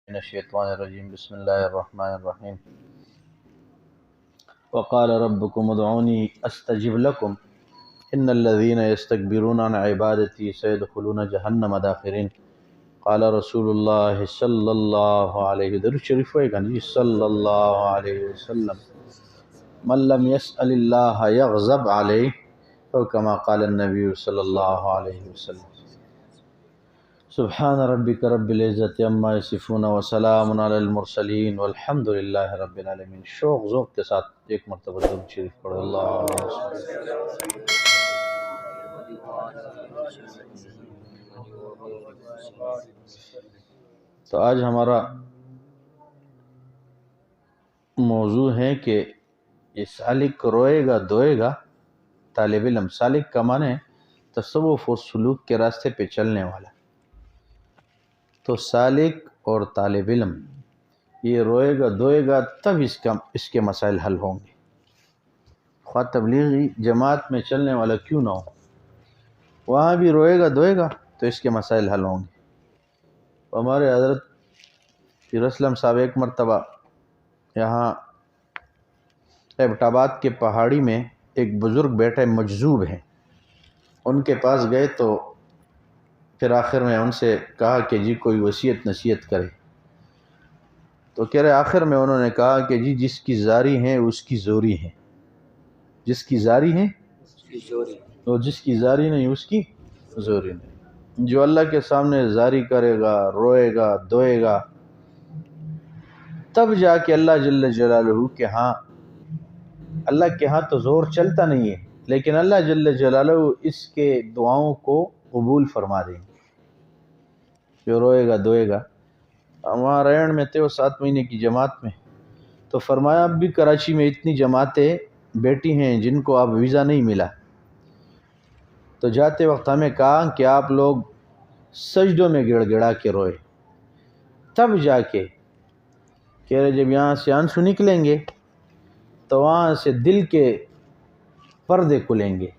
من الشیطان الرجیم بسم اللہ الرحمن الرحیم وقال ربکم ادعونی استجب لکم ان الذین یستکبرون عن عبادتی سیدخلون جہنم داخرین قال رسول اللہ صلی اللہ علیہ درود شریف ہوئے گا جی صلی اللہ علیہ وسلم من لم يسأل اللہ یغضب علیہ او کما قال النبی صلی اللہ علیہ وسلم سبحان ربک رب العزت عما یصفون وسلام علی المرسلین والحمد للہ رب العالمین۔ شوق ذوق کے ساتھ ایک مرتبہ درود شریف پڑھو اللہ تو آج ہمارا موضوع ہے کہ یہ سالک روئے گا دوئے گا طالب علم۔ سالک کا معنی ہے تصوف و سلوک کے راستے پہ چلنے والا۔ تو سالک اور طالب علم یہ روئے گا دوئے گا تب اس کے مسائل حل ہوں گے، خواہ تبلیغی جماعت میں چلنے والا کیوں نہ ہو، وہاں بھی روئے گا دوئے گا تو اس کے مسائل حل ہوں گے۔ ہمارے حضرت پیر اسلم صاحب ایک مرتبہ یہاں ایبٹ آباد کے پہاڑی میں ایک بزرگ بیٹے مجذوب ہیں، ان کے پاس گئے تو پھر آخر میں ان سے کہا کہ جی کوئی وصیت نصیحت کرے، تو کہہ رہے آخر میں انہوں نے کہا کہ جی جس کی زاری ہیں اس کی زوری ہے، جس کی زاری ہیں اور جس کی زاری نہیں اس کی زوری نہیں۔ جو اللہ کے سامنے زاری کرے گا روئے گا دوئے گا تب جا کے اللہ جل جلالہ کے ہاں، اللہ کے ہاں تو زور چلتا نہیں ہے لیکن اللہ جل جلالہ اس کے دعاؤں کو قبول فرما دیں گے۔ جو روئے گا دوئے گا، وہاں ریڑ میں تھے وہ 7 مہینے کی جماعت میں، تو فرمایا اب بھی کراچی میں اتنی جماعتیں بیٹھی ہیں جن کو اب ویزا نہیں ملا، تو جاتے وقت ہمیں کہا کہ آپ لوگ سجدوں میں گڑ گڑا کے روئے، تب جا کے کہہ رہے جب یہاں سے آنسو نکلیں گے تو وہاں سے دل کے پردے کھلیں گے۔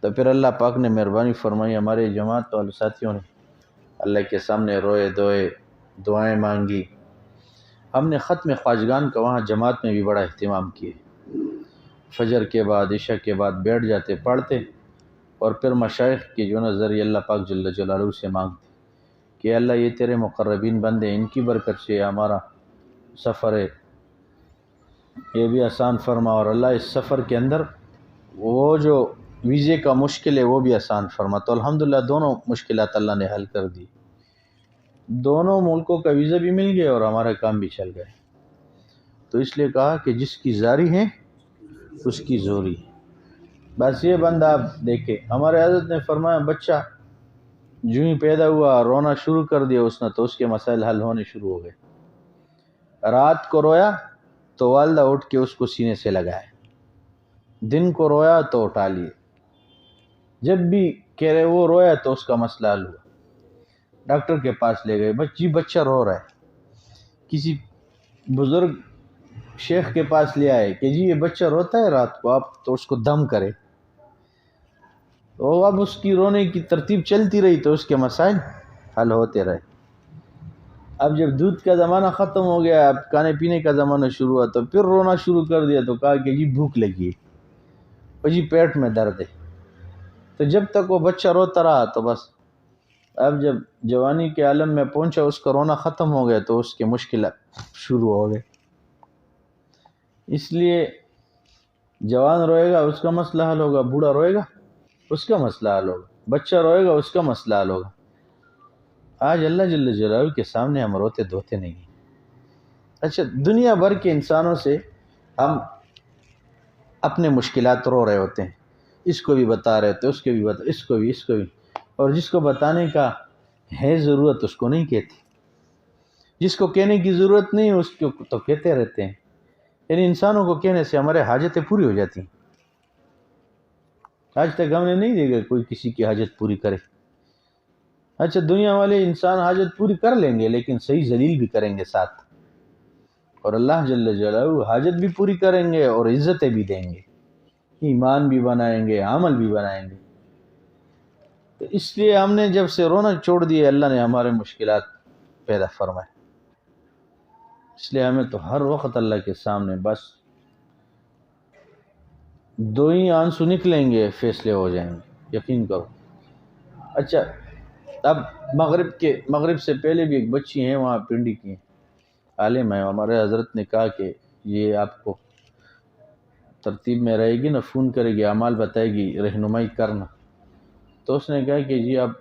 تو پھر اللہ پاک نے مہربانی فرمائی، ہمارے جماعت والے ساتھیوں نے اللہ کے سامنے روئے دوئے دعائیں مانگی۔ ہم نے ختم خواجگان کا وہاں جماعت میں بھی بڑا اہتمام کیے، فجر کے بعد عشاء کے بعد بیٹھ جاتے پڑھتے، اور پھر مشائخ کی جو نظریہ اللہ پاک جل جلالہ سے مانگتے کہ اللہ یہ تیرے مقربین بندے، ان کی برکت سے ہمارا سفر ہے یہ بھی آسان فرما، اور اللہ اس سفر کے اندر وہ جو ویزے کا مشکل ہے وہ بھی آسان فرما۔ تو الحمدللہ دونوں مشکلات اللہ نے حل کر دی، دونوں ملکوں کا ویزا بھی مل گیا اور ہمارا کام بھی چل گئے۔ تو اس لیے کہا کہ جس کی زاری ہے اس کی زوری ہے۔ بس یہ بندہ آپ دیکھیں، ہمارے حضرت نے فرمایا بچہ جو ہی پیدا ہوا رونا شروع کر دیا اس نے تو اس کے مسائل حل ہونے شروع ہو گئے۔ رات کو رویا تو والدہ اٹھ کے اس کو سینے سے لگائے، دن کو رویا تو اٹھا لیے، جب بھی کہہ رہے وہ رویا تو اس کا مسئلہ حل ہوا۔ ڈاکٹر کے پاس لے گئے، بچہ رو رہا ہے، کسی بزرگ شیخ کے پاس لے آئے کہ جی یہ بچہ روتا ہے رات کو، آپ تو اس کو دم کرے۔ تو اب اس کی رونے کی ترتیب چلتی رہی تو اس کے مسائل حل ہوتے رہے۔ اب جب دودھ کا زمانہ ختم ہو گیا، اب کھانے پینے کا زمانہ شروع ہوا تو پھر رونا شروع کر دیا، تو کہا کہ جی بھوک لگی ہے اور جی پیٹ میں درد ہے۔ تو جب تک وہ بچہ روتا رہا تو بس اب جب جوانی کے عالم میں پہنچا اس کا رونا ختم ہو گیا تو اس کے مشکلات شروع ہو گئے۔ اس لیے جوان روئے گا اس کا مسئلہ حل ہوگا، بوڑھا روئے گا اس کا مسئلہ حل ہوگا، بچہ روئے گا اس کا مسئلہ حل ہوگا۔ آج اللہ جل جلالہ کے سامنے ہم روتے دھوتے نہیں ہیں۔ اچھا دنیا بھر کے انسانوں سے ہم اپنے مشکلات رو رہے ہوتے ہیں، اس کو بھی بتا رہے ہوتے، اس کو بھی اس کو بھی، اور جس کو بتانے کا ہے ضرورت اس کو نہیں کہتے، جس کو کہنے کی ضرورت نہیں اس کو تو کہتے رہتے ہیں۔ یعنی انسانوں کو کہنے سے ہمارے حاجتیں پوری ہو جاتی ہیں۔ آج تک ہم نے نہیں دیکھا کوئی کسی کی حاجت پوری کرے۔ اچھا دنیا والے انسان حاجت پوری کر لیں گے لیکن صحیح ذلیل بھی کریں گے ساتھ، اور اللہ جل جلالہ حاجت بھی پوری کریں گے اور عزتیں بھی دیں گے، ایمان بھی بنائیں گے، عمل بھی بنائیں گے۔ تو اس لیے ہم نے جب سے رونا چھوڑ دیے اللہ نے ہمارے مشکلات پیدا فرمائے۔ اس لیے ہمیں تو ہر وقت اللہ کے سامنے بس دو ہی آنسو نکلیں گے، فیصلے ہو جائیں گے، یقین کرو۔ اچھا، اب مغرب سے پہلے بھی ایک بچی ہیں وہاں پنڈی کی ہیں، عالم ہے، ہمارے حضرت نے کہا کہ یہ آپ کو ترتیب میں رہے گی نا، فون کرے گی، اعمال بتائے گی، رہنمائی کرنا۔ تو اس نے کہا کہ جی اب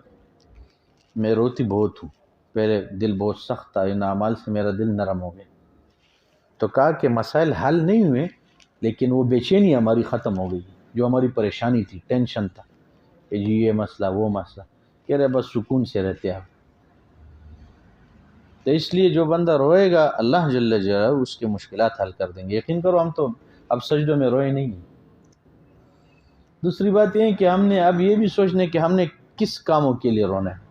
میں روتی بہت ہوں، پہلے دل بہت سخت تھا، ان اعمال سے میرا دل نرم ہو گیا۔ تو کہا کہ مسائل حل نہیں ہوئے، لیکن وہ بے چینی ہماری ختم ہو گئی، جو ہماری پریشانی تھی، ٹینشن تھا کہ جی یہ مسئلہ وہ مسئلہ، کہہ رہے بس سکون سے رہتے آپ۔ تو اس لیے جو بندہ روئے گا اللہ جل جلالہ اس کے مشکلات حل کر دیں گے۔ یقین کرو ہم تو اب سجدوں میں روئے نہیں ہیں۔ دوسری بات یہ ہے کہ ہم نے اب یہ بھی سوچنے کہ ہم نے کس کاموں کے لیے رونا ہے۔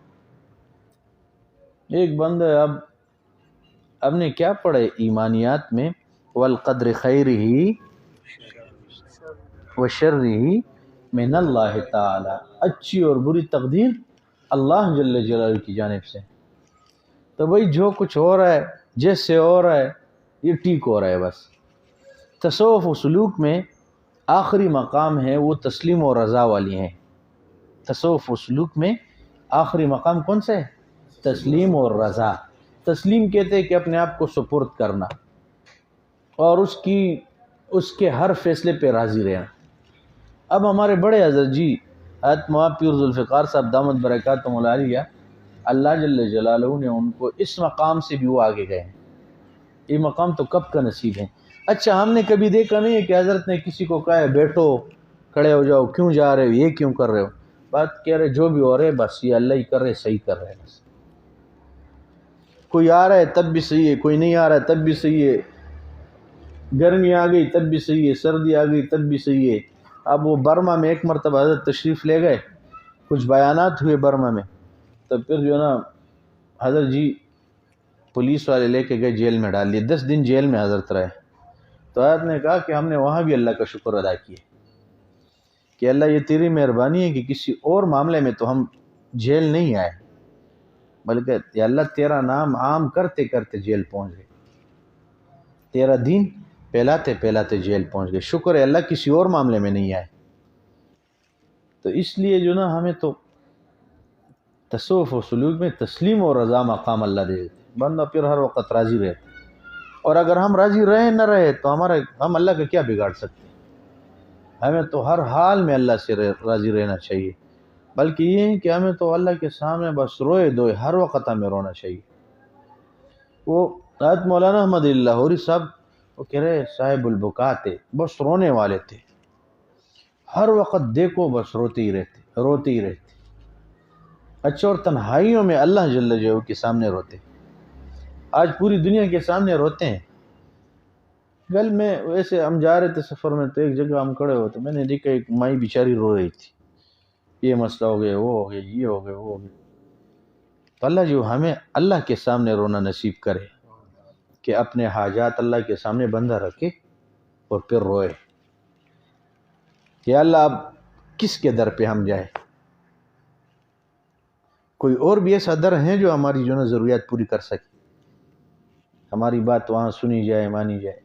ایک بندہ اب نے کیا پڑھا ہے ایمانیات میں، والقدر خیرہ وشرہ من اللہ تعالی، اچھی اور بری تقدیر اللہ جل جلالہ کی جانب سے۔ تو بھئی جو کچھ ہو رہا ہے، جیسے ہو رہا ہے، یہ ٹھیک ہو رہا ہے بس۔ تصوف و سلوک میں آخری مقام ہے وہ تسلیم و رضا والی ہیں۔ تصوف و سلوک میں آخری مقام کون سا ہے؟ تسلیم اور رضا۔ تسلیم کہتے ہیں کہ اپنے آپ کو سپرد کرنا اور اس کے ہر فیصلے پہ راضی رہنا۔ اب ہمارے بڑے حضرت جی حضرت مولانا پیر ذوالفقار صاحب دامت برکاتہم العالیہ، اللہ جل جلالہ نے ان کو اس مقام سے بھی وہ آگے گئے ہیں۔ یہ مقام تو کب کا نصیب ہے؟ اچھا، ہم نے کبھی دیکھا نہیں ہے کہ حضرت نے کسی کو کہا ہے بیٹھو، کھڑے ہو جاؤ، کیوں جا رہے ہو، یہ کیوں کر رہے ہو؟ بات کہہ رہے جو بھی ہو رہے بس یہ اللہ ہی کر رہے، صحیح کر رہے بس۔ کوئی آ رہا ہے تب بھی صحیح ہے، کوئی نہیں آ رہا ہے تب بھی صحیح ہے، گرمی آ گئی تب بھی صحیح ہے، سردی آ گئی تب بھی صحیح ہے۔ اب وہ برما میں ایک مرتبہ حضرت تشریف لے گئے، کچھ بیانات ہوئے برما میں، تو پھر جو ہے نا حضرت جی پولیس والے لے کے گئے، جیل میں ڈال لیے، 10 دن جیل میں حضرت رہے۔ تو حضرت نے کہا کہ ہم نے وہاں بھی اللہ کا شکر ادا کیا کہ اللہ یہ تیری مہربانی ہے کہ کسی اور معاملے میں تو ہم جیل نہیں آئے، بلکہ یا اللہ تیرا نام عام کرتے کرتے جیل پہنچ گئے، تیرا دین پھیلاتے پھیلاتے جیل پہنچ گئے، شکر ہے اللہ کسی اور معاملے میں نہیں آئے۔ تو اس لیے جو نا ہمیں تو تصوف و سلوک میں تسلیم و رضا مقام اللہ دے دیتے، بندہ پھر ہر وقت راضی رہتا۔ اور اگر ہم راضی رہے نہ رہے تو ہم اللہ کا کیا بگاڑ سکتے ہیں؟ ہمیں تو ہر حال میں اللہ سے راضی رہنا چاہیے، بلکہ یہ ہے کہ ہمیں تو اللہ کے سامنے بس روئے دوئے ہر وقت ہمیں رونا چاہیے۔ وہ حضرت مولانا احمد اللہ لاہوری صاحب وہ کہہ رہے صاحب البکا تھے، بس رونے والے تھے، ہر وقت دیکھو بس روتے ہی رہتے۔ اچھا، اور تنہائیوں میں اللہ جل جلالہ کے سامنے روتے۔ آج پوری دنیا کے سامنے روتے ہیں۔ کل میں ویسے ہم جا رہے تھے سفر میں، تو ایک جگہ ہم کھڑے ہوئے تو میں نے دیکھا ایک مائی بیچاری رو رہی تھی، یہ مسئلہ ہو گیا، وہ ہو گیا، یہ ہو گیا، وہ ہو گیا۔ تو اللہ جو ہمیں اللہ کے سامنے رونا نصیب کرے کہ اپنے حاجات اللہ کے سامنے بندہ رکھے اور پھر روئے کہ اللہ اب کس کے در پہ ہم جائیں؟ کوئی اور بھی ایسا در ہے جو ہماری جو نا ضروریات پوری کر سکے، ہماری بات وہاں سنی جائے، مانی جائے۔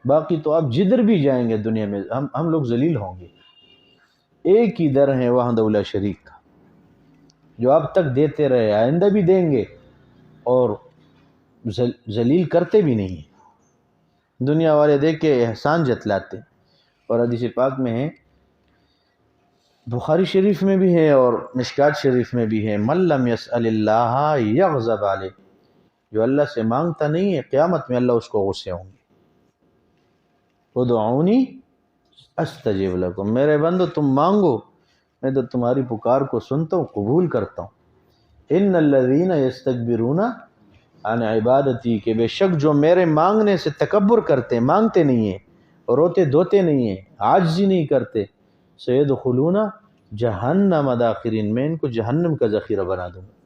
باقی تو آپ جدھر بھی جائیں گے دنیا میں ہم لوگ ذلیل ہوں گے۔ ایک ہی در ہے وحدہ لا شریک کا، جو اب تک دیتے رہے، آئندہ بھی دیں گے، اور ذلیل کرتے بھی نہیں ہیں۔ دنیا والے دیکھ کے احسان جتلاتے، اور حدیث پاک میں ہے، بخاری شریف میں بھی ہے اور مشکات شریف میں بھی ہے، من لم یسأل اللہ یغضب علیہ، جو اللہ سے مانگتا نہیں ہے قیامت میں اللہ اس کو غصے ہوں گے۔ ادعونی استجب لکم، میرے بندو تم مانگو، میں تو تمہاری پکار کو سنتا ہوں، قبول کرتا ہوں۔ ان الذین یستکبرون عن عبادتی، کہ بے شک جو میرے مانگنے سے تکبر کرتے ہیں، مانگتے نہیں ہیں، روتے دھوتے نہیں ہیں، عاجزی نہیں کرتے، سیدخلون جہنم داخرین، میں ان کو جہنم کا ذخیرہ بنا دوں گا۔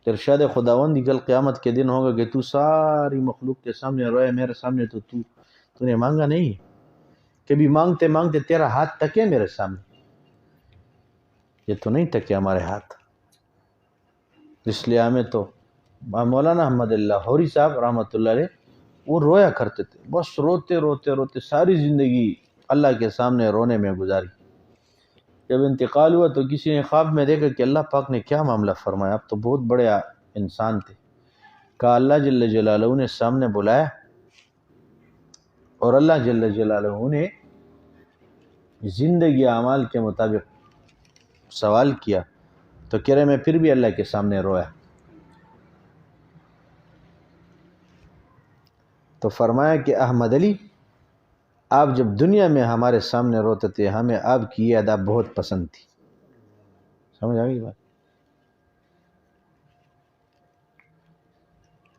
ارشاد خداوندی کل قیامت کے دن ہوگا کہ تو ساری مخلوق کے سامنے روئے، میرے سامنے تو نے مانگا نہیں، کبھی مانگتے مانگتے تیرا ہاتھ تکے میرے سامنے، یہ تو نہیں تکے ہمارے ہاتھ۔ اس لیے ہمیں تو مولانا احمد اللہ لاہوری صاحب رحمۃ اللہ علیہ وہ رویا کرتے تھے، بس روتے روتے روتے ساری زندگی اللہ کے سامنے رونے میں گزاری۔ جب انتقال ہوا تو کسی نے خواب میں دیکھا کہ اللہ پاک نے کیا معاملہ فرمایا، اب تو بہت بڑے انسان تھے۔ کہا اللہ جل جلالہ نے سامنے بلایا اور اللہ جل جلالہ نے زندگی اعمال کے مطابق سوال کیا، تو کہہ رہے میں پھر بھی اللہ کے سامنے رویا۔ تو فرمایا کہ احمد علی آپ جب دنیا میں ہمارے سامنے روتے تھے ہمیں آپ کی یہ ادا بہت پسند تھی۔ سمجھ آ گئی بات؟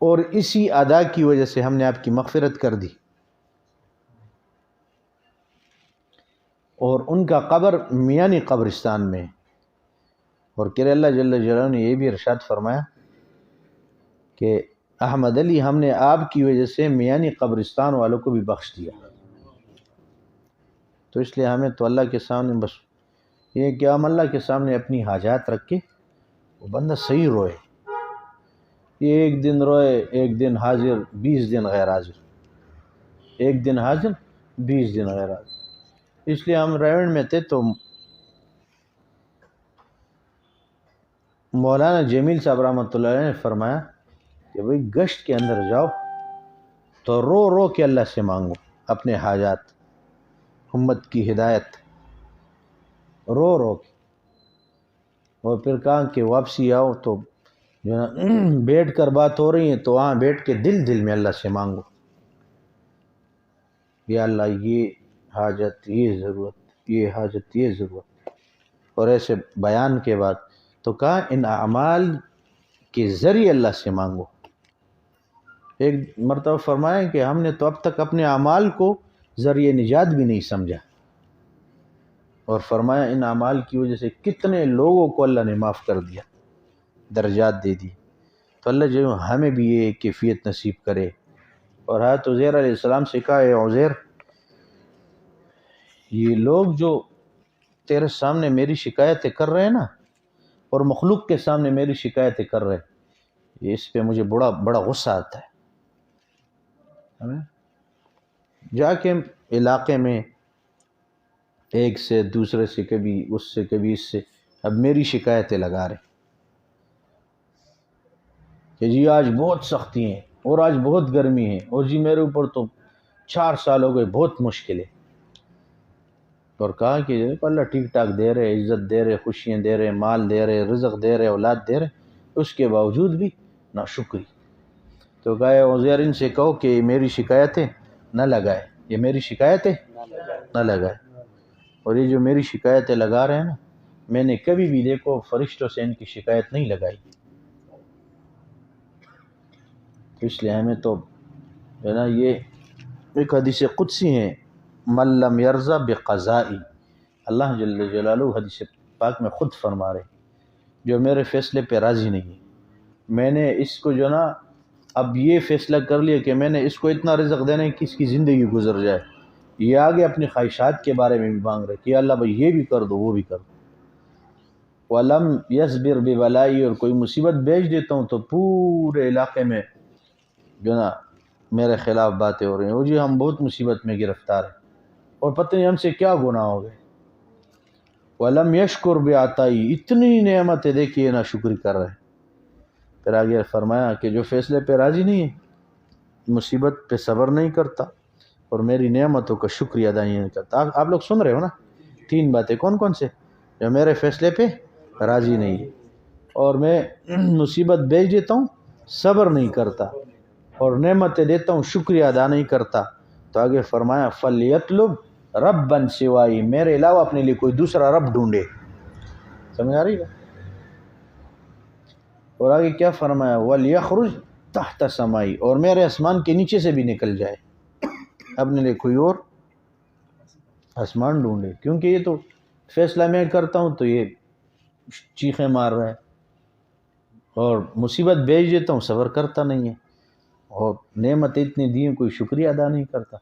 اور اسی ادا کی وجہ سے ہم نے آپ کی مغفرت کر دی۔ اور ان کا قبر میانی قبرستان میں، اور کہ اللہ جل جلالہ نے یہ بھی ارشاد فرمایا کہ احمد علی ہم نے آپ کی وجہ سے میانی قبرستان والوں کو بھی بخش دیا۔ تو اس لیے ہمیں تو اللہ کے سامنے بس یہ کہ ہم اللہ کے سامنے اپنی حاجات رکھ کے وہ بندہ صحیح روئے، یہ ایک دن روئے، ایک دن حاضر 20 دن غیر حاضر، ایک دن حاضر 20 دن غیر حاضر۔ اس لیے ہم ریونڈ میں تھے تو مولانا جمیل صاحب رحمۃ اللہ علیہ نے فرمایا کہ بھئی گشت کے اندر جاؤ تو رو رو کے اللہ سے مانگو اپنے حاجات، امت کی ہدایت، رو رو کے۔ اور پھر کہا کہ واپسی آؤ تو جو ہے بیٹھ کر بات ہو رہی ہے تو وہاں بیٹھ کے دل دل میں اللہ سے مانگو، یا اللہ یہ حاجت، یہ ضرورت، یہ حاجت، یہ ضرورت۔ اور ایسے بیان کے بعد تو کہا ان اعمال کے ذریعے اللہ سے مانگو۔ ایک مرتبہ فرمایا کہ ہم نے تو اب تک اپنے اعمال کو ذریعہ نجات بھی نہیں سمجھا، اور فرمایا ان اعمال کی وجہ سے کتنے لوگوں کو اللہ نے معاف کر دیا، درجات دے دی۔ تو اللہ جو ہمیں بھی یہ کیفیت نصیب کرے۔ اور حضرت عزیر علیہ السلام سے کہا اے عزیر، یہ لوگ جو تیرے سامنے میری شکایتیں کر رہے ہیں نا، اور مخلوق کے سامنے میری شکایتیں کر رہے ہیں، اس پہ مجھے بڑا غصہ آتا ہے۔ جا کے علاقے میں ایک سے دوسرے سے، کبھی اس سے کبھی اس سے، اب میری شکایتیں لگا رہے کہ جی آج بہت سختی ہیں، اور آج بہت گرمی ہے، اور جی میرے اوپر تو 4 سال ہو گئے بہت مشکل ہے۔ اور کہا کہ اللہ ٹھیک ٹاک دے رہے، عزت دے رہے، خوشیاں دے رہے، مال دے رہے، رزق دے رہے، اولاد دے رہے، اس کے باوجود بھی ناشکری۔ تو کہا عزیر ان سے کہو کہ میری شکایتیں نہ لگائے، یہ میری شکایتیں نہ لگائے۔ اور یہ جو میری شکایتیں لگا رہے ہیں نا، میں نے کبھی بھی دیکھو فرشتوں سے ان کی شکایت نہیں لگائی۔ تو اس لیے ہمیں تو ہے نا، یہ ایک حدیث قدسی ہے، من لم یرضى بقضائی، اللہ جل جلالہ حدیث پاک میں خود فرما رہے جو میرے فیصلے پہ راضی نہیں ہے، میں نے اس کو جو نا اب یہ فیصلہ کر لیا کہ میں نے اس کو اتنا رزق دینا ہے کہ اس کی زندگی گزر جائے، یہ آگے اپنی خواہشات کے بارے میں بھی مانگ رہے کہ اللہ بھائی یہ بھی کر دو وہ بھی کر دو۔ وَلَمْ يَصْبِرْ بِبَلَائِي، اور کوئی مصیبت بھیج دیتا ہوں تو پورے علاقے میں جو نا میرے خلاف باتیں ہو رہی ہیں، وہ جی ہم بہت مصیبت میں گرفتار ہیں اور پتہ نہیں ہم سے کیا گناہ ہو گئے۔ وَلَمْ يَشْكُرْ بِعَطَائِي، اتنی نعمتیں دیکھیے نا شکر کر رہے ہیں۔ پھر آگے فرمایا کہ جو فیصلے پہ راضی نہیں ہے، مصیبت پہ صبر نہیں کرتا، اور میری نعمتوں کا شکریہ ادا نہیں کرتا۔ آپ لوگ سن رہے ہو نا 3 باتیں، کون کون سے؟ جو میرے فیصلے پہ راضی نہیں ہے، اور میں مصیبت بھیج دیتا ہوں صبر نہیں کرتا، اور نعمتیں دیتا ہوں شکریہ ادا نہیں کرتا۔ تو آگے فرمایا فَلْيَطْلُبْ رَبًّا سِوَائِي، میرے علاوہ اپنے لیے کوئی دوسرا رب ڈھونڈے۔ سمجھ آ رہی ہے؟ اور آگے کیا فرمایا وَلْيَخْرُجْ تَحْتَ سَمَائِي، اور میرے آسمان کے نیچے سے بھی نکل جائے، اپنے لیے کوئی اور آسمان ڈھونڈے، کیونکہ یہ تو فیصلہ میں کرتا ہوں تو یہ چیخیں مار رہا ہے، اور مصیبت بھیج دیتا ہوں صبر کرتا نہیں ہے، اور نعمت اتنی دی ہیں کوئی شکریہ ادا نہیں کرتا۔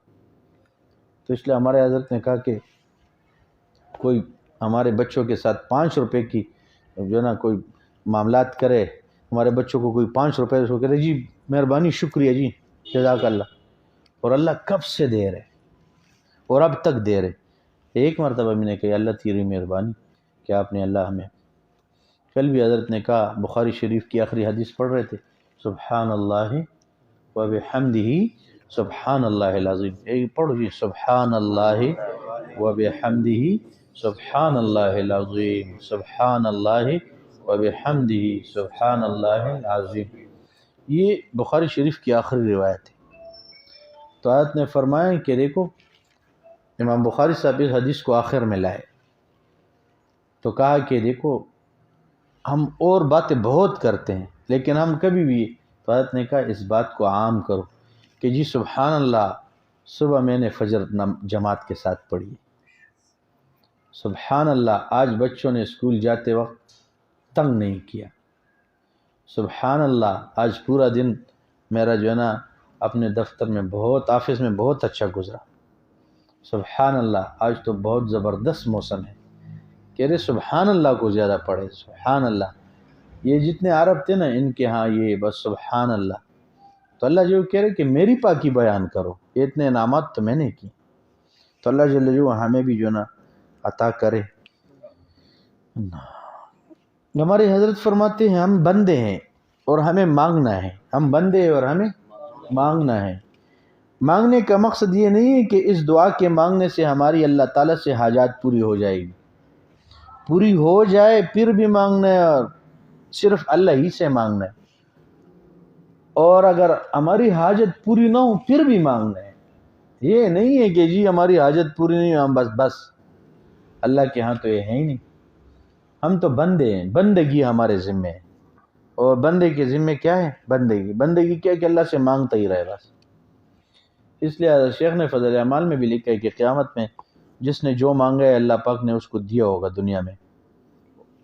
تو اس لیے ہمارے حضرت نے کہا کہ کوئی ہمارے بچوں کے ساتھ 5 روپے کی جو نا کوئی معاملات کرے ہمارے بچوں کو کوئی 5 روپے اس کو کہتے جی مہربانی شکریہ جی جزاک اللہ، اور اللہ کب سے دے رہے اور اب تک دے رہے۔ ایک مرتبہ میں نے کہا اللہ تیری مہربانی کہ آپ نے اللہ ہمیں، کل بھی حضرت نے کہا بخاری شریف کی آخری حدیث پڑھ رہے تھے، سبحان اللہ و بحمدہ سبحان اللہ العظیم، ایک پڑھو جی سبحان اللہ و بحمدہ سبحان اللہ العظیم، سبحان اللہ و بحمدہ سبحان اللہ العظیم۔ یہ بخاری شریف کی آخری روایت ہے۔ تو حضرت نے فرمایا کہ دیکھو امام بخاری صاحب اس حدیث کو آخر میں لائے تو کہا کہ دیکھو ہم اور باتیں بہت کرتے ہیں لیکن ہم کبھی بھی، تو حضرت نے کہا اس بات کو عام کرو کہ جی سبحان اللہ صبح میں نے فجر جماعت کے ساتھ پڑھی، سبحان اللہ آج بچوں نے اسکول جاتے وقت تنگ نہیں کیا، سبحان اللہ آج پورا دن میرا جو ہے نا اپنے دفتر میں بہت آفس میں بہت اچھا گزرا، سبحان اللہ آج تو بہت زبردست موسم ہے، کہہ رہے سبحان اللہ کو زیادہ پڑھے، سبحان اللہ۔ یہ جتنے عرب تھے نا ان کے ہاں یہ بس سبحان اللہ، تو اللہ جو کہہ رہے کہ میری پاکی بیان کرو، یہ اتنے انعامات تو میں نے کی، تو اللہ جل جلالہ ہمیں بھی جو نا عطا کرے۔ ہمارے حضرت فرماتے ہیں ہم بندے ہیں اور ہمیں مانگنا ہے، ہم بندے ہیں اور ہمیں مانگنا ہے۔ مانگنے کا مقصد یہ نہیں ہے کہ اس دعا کے مانگنے سے ہماری اللہ تعالیٰ سے حاجات پوری ہو جائے گی، پوری ہو جائے پھر بھی مانگنا ہے اور صرف اللہ ہی سے مانگنا ہے، اور اگر ہماری حاجت پوری نہ ہو پھر بھی مانگنا ہے۔ یہ نہیں ہے کہ جی ہماری حاجت پوری نہیں ہو ہم بس اللہ کے ہاں تو یہ ہے ہی نہیں، ہم تو بندے ہیں، بندگی ہمارے ذمے ہے، اور بندے کے ذمے کیا ہے؟ بندگی کیا ہے کہ اللہ سے مانگتا ہی رہے بس۔ اس لیے شیخ نے فضل اعمال میں بھی لکھا ہے کہ قیامت میں جس نے جو مانگا ہے اللہ پاک نے اس کو دیا ہوگا دنیا میں،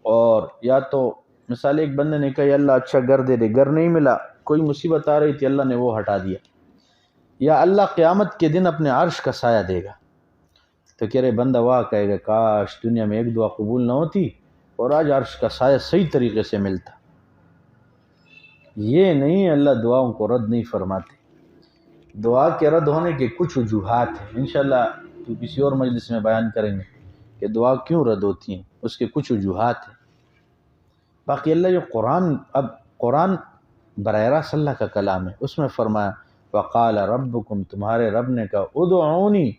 اور یا تو مثال ایک بندے نے کہا یا اللہ اچھا گھر دے دے، گھر نہیں ملا، کوئی مصیبت آ رہی تھی اللہ نے وہ ہٹا دیا، یا اللہ قیامت کے دن اپنے عرش کا سایہ دے گا، تو کہہ رہے بندہ واہ کہے گا کاش دنیا میں ایک دعا قبول نہ ہوتی اور آج عرش کا سایہ صحیح طریقے سے ملتا۔ یہ نہیں، اللہ دعاؤں کو رد نہیں فرماتے، دعا کے رد ہونے کے کچھ وجوہات ہیں، انشاءاللہ تو کسی اور مجلس میں بیان کریں گے کہ دعا کیوں رد ہوتی ہیں، اس کے کچھ وجوہات ہیں۔ باقی اللہ جو قرآن براہ راست اللہ کا کلام ہے، اس میں فرمایا وقال ربکم، تمہارے رب نے کہا ادعونی،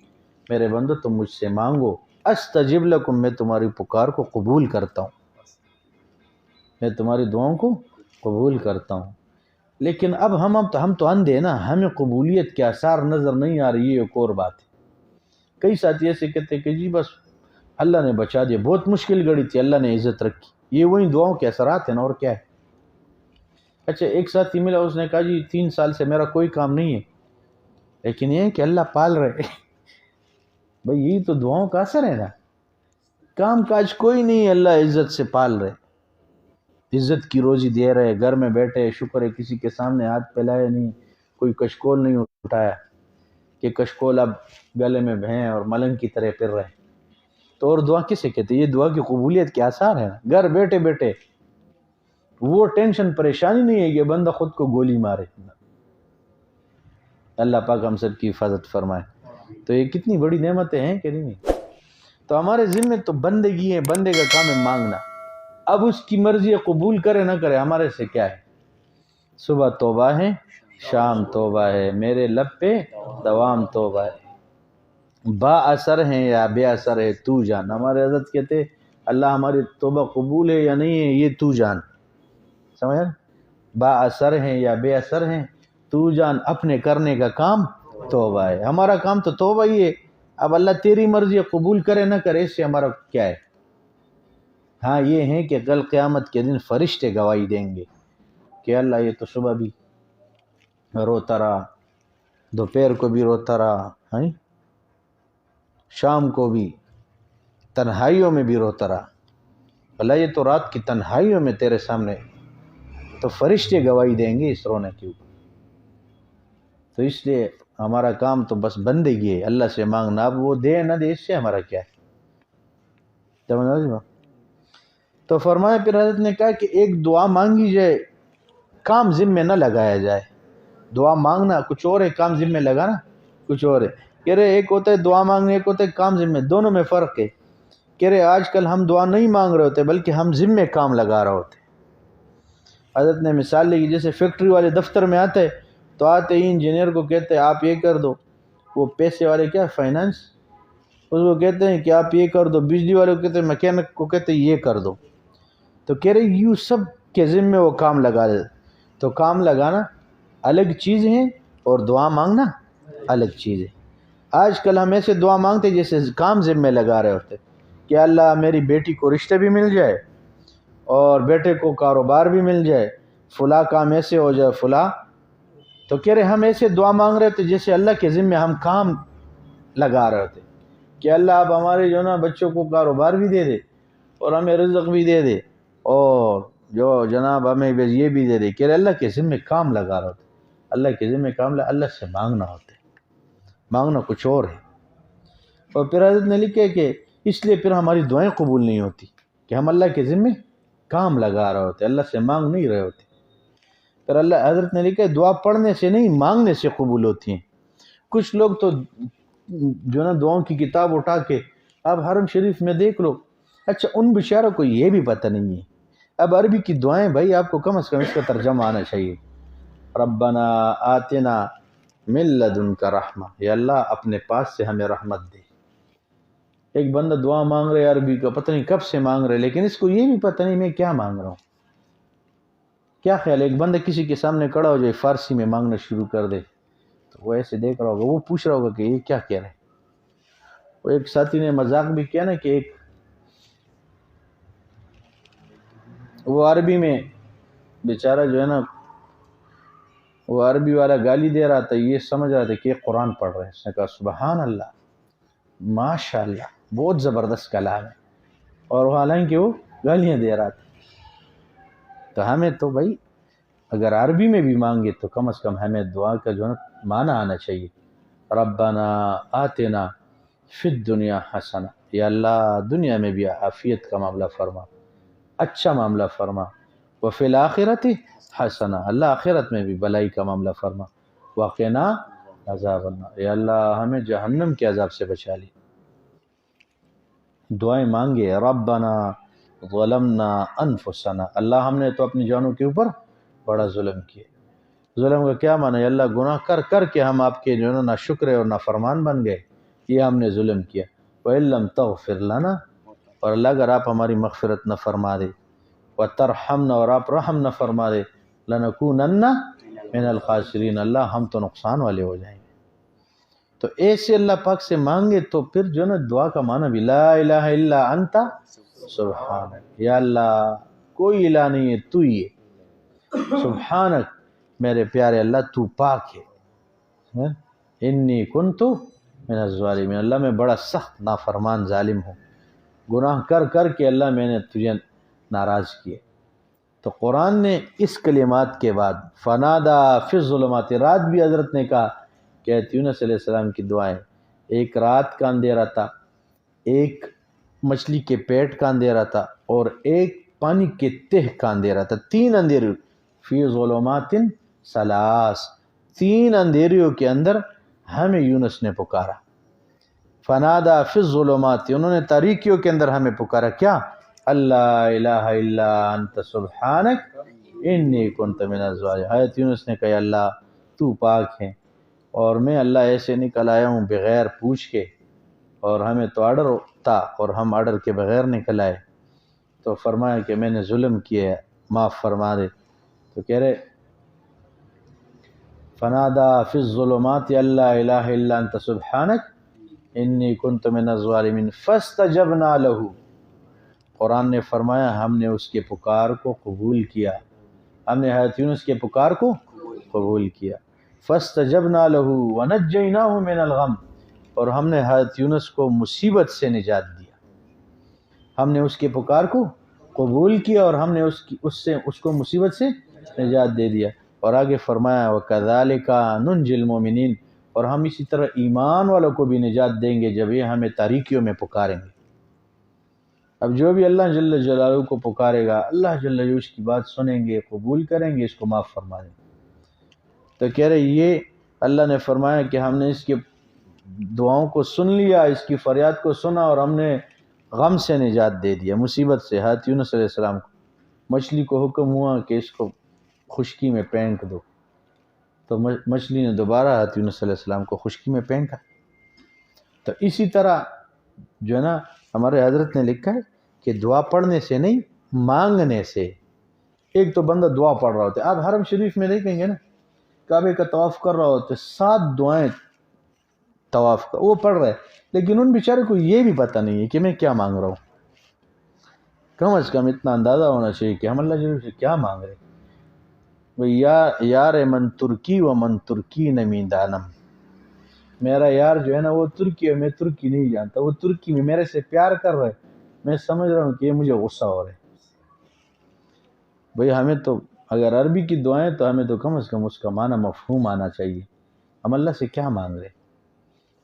میرے بندو تم مجھ سے مانگو، استجب لکم، میں تمہاری پکار کو قبول کرتا ہوں، میں تمہاری دعاؤں کو قبول کرتا ہوں۔ لیکن اب ہم تو اندھے ہیں نا، ہمیں قبولیت کے آثار نظر نہیں آ رہی، یہ ایک اور بات ہے۔ کئی ساتھی ایسے کہتے ہیں کہ جی بس اللہ نے بچا دیا، بہت مشکل گھڑی تھی اللہ نے عزت رکھی، یہ وہی دعاؤں کے اثرات ہیں نا، اور کیا ہے۔ اچھا ایک ساتھی ملا، اس نے کہا جی 3 سال سے میرا کوئی کام نہیں ہے، لیکن یہ ہے کہ اللہ پال رہے بھئی یہی تو دعاؤں کا اثر ہے نا، کام کاج کوئی نہیں، اللہ عزت سے پال رہے، عزت کی روزی دے رہے، گھر میں بیٹھے شکر ہے، کسی کے سامنے ہاتھ پھیلائے نہیں، کوئی کشکول نہیں اٹھایا کہ کشکول اب گلے میں بھیں اور ملنگ کی طرح پھر رہے، تو اور دعا کسے کہتے ہیں؟ یہ دعا کی قبولیت کے آثار ہیں، گھر بیٹھے بیٹھے وہ ٹینشن پریشانی نہیں ہے کہ بندہ خود کو گولی مارے۔ اللہ پاک ہم سب کی حفاظت فرمائے۔ تو یہ کتنی بڑی نعمتیں ہیں کہ نہیں؟ تو ہمارے ذمہ تو بندگی ہے، بندے کا کام ہے مانگنا، اب اس کی مرضی قبول کرے نہ کرے ہمارے سے کیا ہے۔ صبح توبہ ہے، شام توبہ ہے، میرے لب پہ دوام توبہ ہے، با اثر ہیں یا بے اثر ہے تو جان۔ ہمارے حضرت کہتے اللہ ہماری توبہ قبول ہے یا نہیں ہے یہ تو جان، سمجھا؟ با اثر ہیں یا بے اثر ہیں تو جان، اپنے کرنے کا کام توبہ ہے، ہمارا کام تو توبہ ہی ہے، اب اللہ تیری مرضی قبول کرے نہ کرے اس سے ہمارا کیا ہے۔ ہاں یہ ہے کہ کل قیامت کے دن فرشتے گواہی دیں گے کہ اللہ یہ تو صبح بھی روتا رہا، دوپہر کو بھی روتا رہا، شام کو بھی، تنہائیوں میں بھی روتا رہا، اللہ یہ تو رات کی تنہائیوں میں تیرے سامنے، تو فرشتے گواہی دیں گے اس رونے کے اوپر۔ تو اس لیے ہمارا کام تو بس بندگی ہے، اللہ سے مانگنا، اب وہ دے نہ دے اس سے ہمارا کیا ہے۔ تو فرمایا پھر حضرت نے کہا کہ ایک دعا مانگی جائے کام ذمے نہ لگایا جائے. دعا مانگنا کچھ اور ہے، کام ذمے لگانا کچھ اور ہے. کہہ رہے ایک ہوتا ہے دعا مانگنے، ایک ہوتا ہے کام ذمے، دونوں میں فرق ہے. کہہ رہے آج کل ہم دعا نہیں مانگ رہے ہوتے بلکہ ہم ذمے کام لگا رہے ہوتے. حضرت نے مثال لی جیسے فیکٹری والے دفتر میں آتے تو آتے ہی انجینئر کو کہتے ہیں آپ یہ کر دو، وہ پیسے والے کیا فائنانس اس کو کہتے ہیں کہ آپ یہ کر دو، بجلی والے کو کہتے ہیں، میکینک کو کہتے ہیں یہ کر دو. تو کہہ رہے یوں سب کے ذمے وہ کام لگا دے. تو کام لگانا الگ چیز ہے اور دعا مانگنا الگ چیز ہے. آج کل ہم ایسے دعا مانگتے جیسے کام ذمے لگا رہے ہوتے کہ اللہ میری بیٹی کو رشتے بھی مل جائے اور بیٹے کو کاروبار بھی مل جائے، فلاں کام ایسے ہو جائے فلاں. تو کہہ رہے ہم ایسے دعا مانگ رہے تھے جیسے اللہ کے ذمے ہم کام لگا رہے تھے کہ اللہ آپ ہمارے جو نا بچوں کو کاروبار بھی دے دے اور ہمیں رزق بھی دے دے اور جو جناب ہمیں یہ بھی دے دے. کہہ رہے اللہ کے ذمے کام لگا رہے ہوتے. اللہ کے ذمے کام اللہ سے مانگنا ہوتا ہے، مانگنا کچھ اور ہے. اور پھر حضرت نے لکھے کہ اس لیے پھر ہماری دعائیں قبول نہیں ہوتی کہ ہم اللہ کے ذمے کام لگا رہے ہوتے، اللہ سے مانگ نہیں رہے ہوتے. پھر اللہ حضرت نے لکھا ہے دعا پڑھنے سے نہیں مانگنے سے قبول ہوتی ہیں. کچھ لوگ تو جو نا دعاؤں کی کتاب اٹھا کے اب حرم شریف میں دیکھ لو، اچھا ان بیچاروں کو یہ بھی پتہ نہیں ہے. اب عربی کی دعائیں بھائی آپ کو کم از کم اس کا ترجمہ آنا چاہیے. ربنا آتنا من لدنک رحمہ، یا اللہ اپنے پاس سے ہمیں رحمت دے. ایک بندہ دعا مانگ رہے عربی کا، پتہ نہیں کب سے مانگ رہے، لیکن اس کو یہ بھی پتہ نہیں میں کیا مانگ رہا ہوں. کیا خیال ہے ایک بندہ کسی کے سامنے کھڑا ہو جائے فارسی میں مانگنا شروع کر دے تو وہ ایسے دیکھ رہا ہوگا، وہ پوچھ رہا ہوگا کہ یہ کیا کہہ رہے ہیں. وہ ایک ساتھی نے مذاق بھی کیا نا کہ ایک وہ عربی میں بیچارہ جو ہے نا وہ عربی والا گالی دے رہا تھا، یہ سمجھ رہا تھا کہ یہ قرآن پڑھ رہے ہیں. اس نے کہا سبحان اللہ ماشاء اللہ بہت زبردست کلام ہے، اور حالانکہ وہ گالیاں دے رہا تھا. تو ہمیں تو بھائی اگر عربی میں بھی مانگے تو کم از کم ہمیں دعا کا جو ہے معنی آنا چاہیے. ربنا آتنا فی الدنیا حسنہ، یا اللہ دنیا میں بھی عافیت کا معاملہ فرما، اچھا معاملہ فرما. وفی الآخرۃ حسنہ، اللہ آخرت میں بھی بلائی کا معاملہ فرما. وقنا عذاب النار، یا اللہ ہمیں جہنم کے عذاب سے بچا لی. دعائیں مانگے. ربنا ظلمنا انفسنا، اللہ ہم نے تو اپنی جانوں کے اوپر بڑا ظلم کیا. ظلم کا کیا معنی ہے؟ اللہ گناہ کر کر کے ہم آپ کے جو ہے نا شکر اور نافرمان بن گئے، یہ ہم نے ظلم کیا. وَإِن لَّمْ تَغْفِرْ لَنَا، اور اللہ اگر آپ ہماری مغفرت نہ فرما دے، وَتَرْحَمْنَا، اور آپ رحم نہ فرما دے، لَنَكُونَنَّ مِنَ الْخَاسِرِينَ، اللہ ہم تو نقصان والے ہو جائیں گے. تو ایسے اللہ پاک سے مانگے تو پھر جو نا دعا کا معنی بھی لا الہ الا انت سبحانک، یا اللہ کوئی الہ نہیں ہے تو ہی ہے. سبحانک میرے پیارے اللہ تو پاک ہے. انی کنت من الظالمین، اللہ میں بڑا سخت نافرمان ظالم ہوں، گناہ کر کر کے اللہ میں نے تجھے ناراض کیا. تو قرآن نے اس کلمات کے بعد فنادا فی الظلمات، رات بھی حضرت نے کہا کہ یونس علیہ السلام کی دعائیں، ایک رات کا اندھیرا تھا، ایک مچھلی کے پیٹ کا اندھیرا تھا، اور ایک پانی کے تہ کا اندھیرا تھا. تین اندھیرے فی ظلمات ثلاث، تین اندھیریوں کے اندر ہمیں یونس نے پکارا. فنادا فی الظلمات، انہوں نے تاریکیوں کے اندر ہمیں پکارا. کیا؟ اللہ الہ الا انت سبحانک انی کنت من الظالمین. حضرت یونس نے کہا اللہ تو پاک ہے اور میں اللہ ایسے نکل آیا ہوں بغیر پوچھ کے، اور ہمیں تو آرڈر تھا اور ہم آرڈر کے بغیر نکل آئے. تو فرمایا کہ میں نے ظلم کیا ہے، معاف فرما دے. تو کہہ رہے فنادا فی الظلمات اللہ الہ الا انت سبحانک انی کنت من الظالمین فاستجبنا لہ. قرآن نے فرمایا ہم نے اس کے پکار کو قبول کیا، ہم نے حضرت یونس کے پکار کو قبول کیا. فاستجبنا لہ ونجیناہ من الغم، اور ہم نے حضرت یونس کو مصیبت سے نجات دیا. ہم نے اس کے پکار کو قبول کیا اور ہم نے اس کو مصیبت سے نجات دے دیا. اور آگے فرمایا وَكَذَلِكَ نُنْجِي الْمُؤْمِنِينَ، اور ہم اسی طرح ایمان والوں کو بھی نجات دیں گے جب یہ ہمیں تاریکیوں میں پکاریں گے. اب جو بھی اللہ جل جلالہ کو پکارے گا، اللہ جل جلالہ اس کی بات سنیں گے، قبول کریں گے، اس کو معاف فرما دیں گے۔ تو کہہ رہے یہ اللہ نے فرمایا کہ ہم نے اس کی دعاؤں کو سن لیا، اس کی فریاد کو سنا، اور ہم نے غم سے نجات دے دیا، مصیبت سے۔ حضرت یونس علیہ السلام کو مچھلی کو حکم ہوا کہ اس کو خشکی میں پھینک دو، تو مچھلی نے دوبارہ حضرت یونس علیہ السلام کو خشکی میں پھینکا۔ تو اسی طرح جو ہے نا ہمارے حضرت نے لکھا ہے کہ دعا پڑھنے سے نہیں، مانگنے سے۔ ایک تو بندہ دعا پڑھ رہا ہوتا ہے، آپ حرم شریف میں دیکھیں گے نا، کعبے کا طواف کر رہا ہوتا ہے، 7 دعائیں طواف کا وہ پڑھ رہا ہے، لیکن ان بیچارے کو یہ بھی پتہ نہیں ہے کہ میں کیا مانگ رہا ہوں۔ کم از کم اتنا اندازہ ہونا چاہیے کہ ہم اللہ جل سے کیا مانگ رہے ہیں۔ یار من ترکی و من ترکی نمی دانم، میرا یار جو ہے نا وہ ترکی ہے، میں ترکی نہیں جانتا، وہ ترکی میں میرے سے پیار کر رہا ہے، میں سمجھ رہا ہوں کہ یہ مجھے غصہ ہو رہا ہے۔ بھئی ہمیں تو اگر عربی کی دعائیں تو ہمیں تو کم از کم اس کا معنی مفہوم آنا چاہیے، ہم اللہ سے کیا مانگ رہے ہیں۔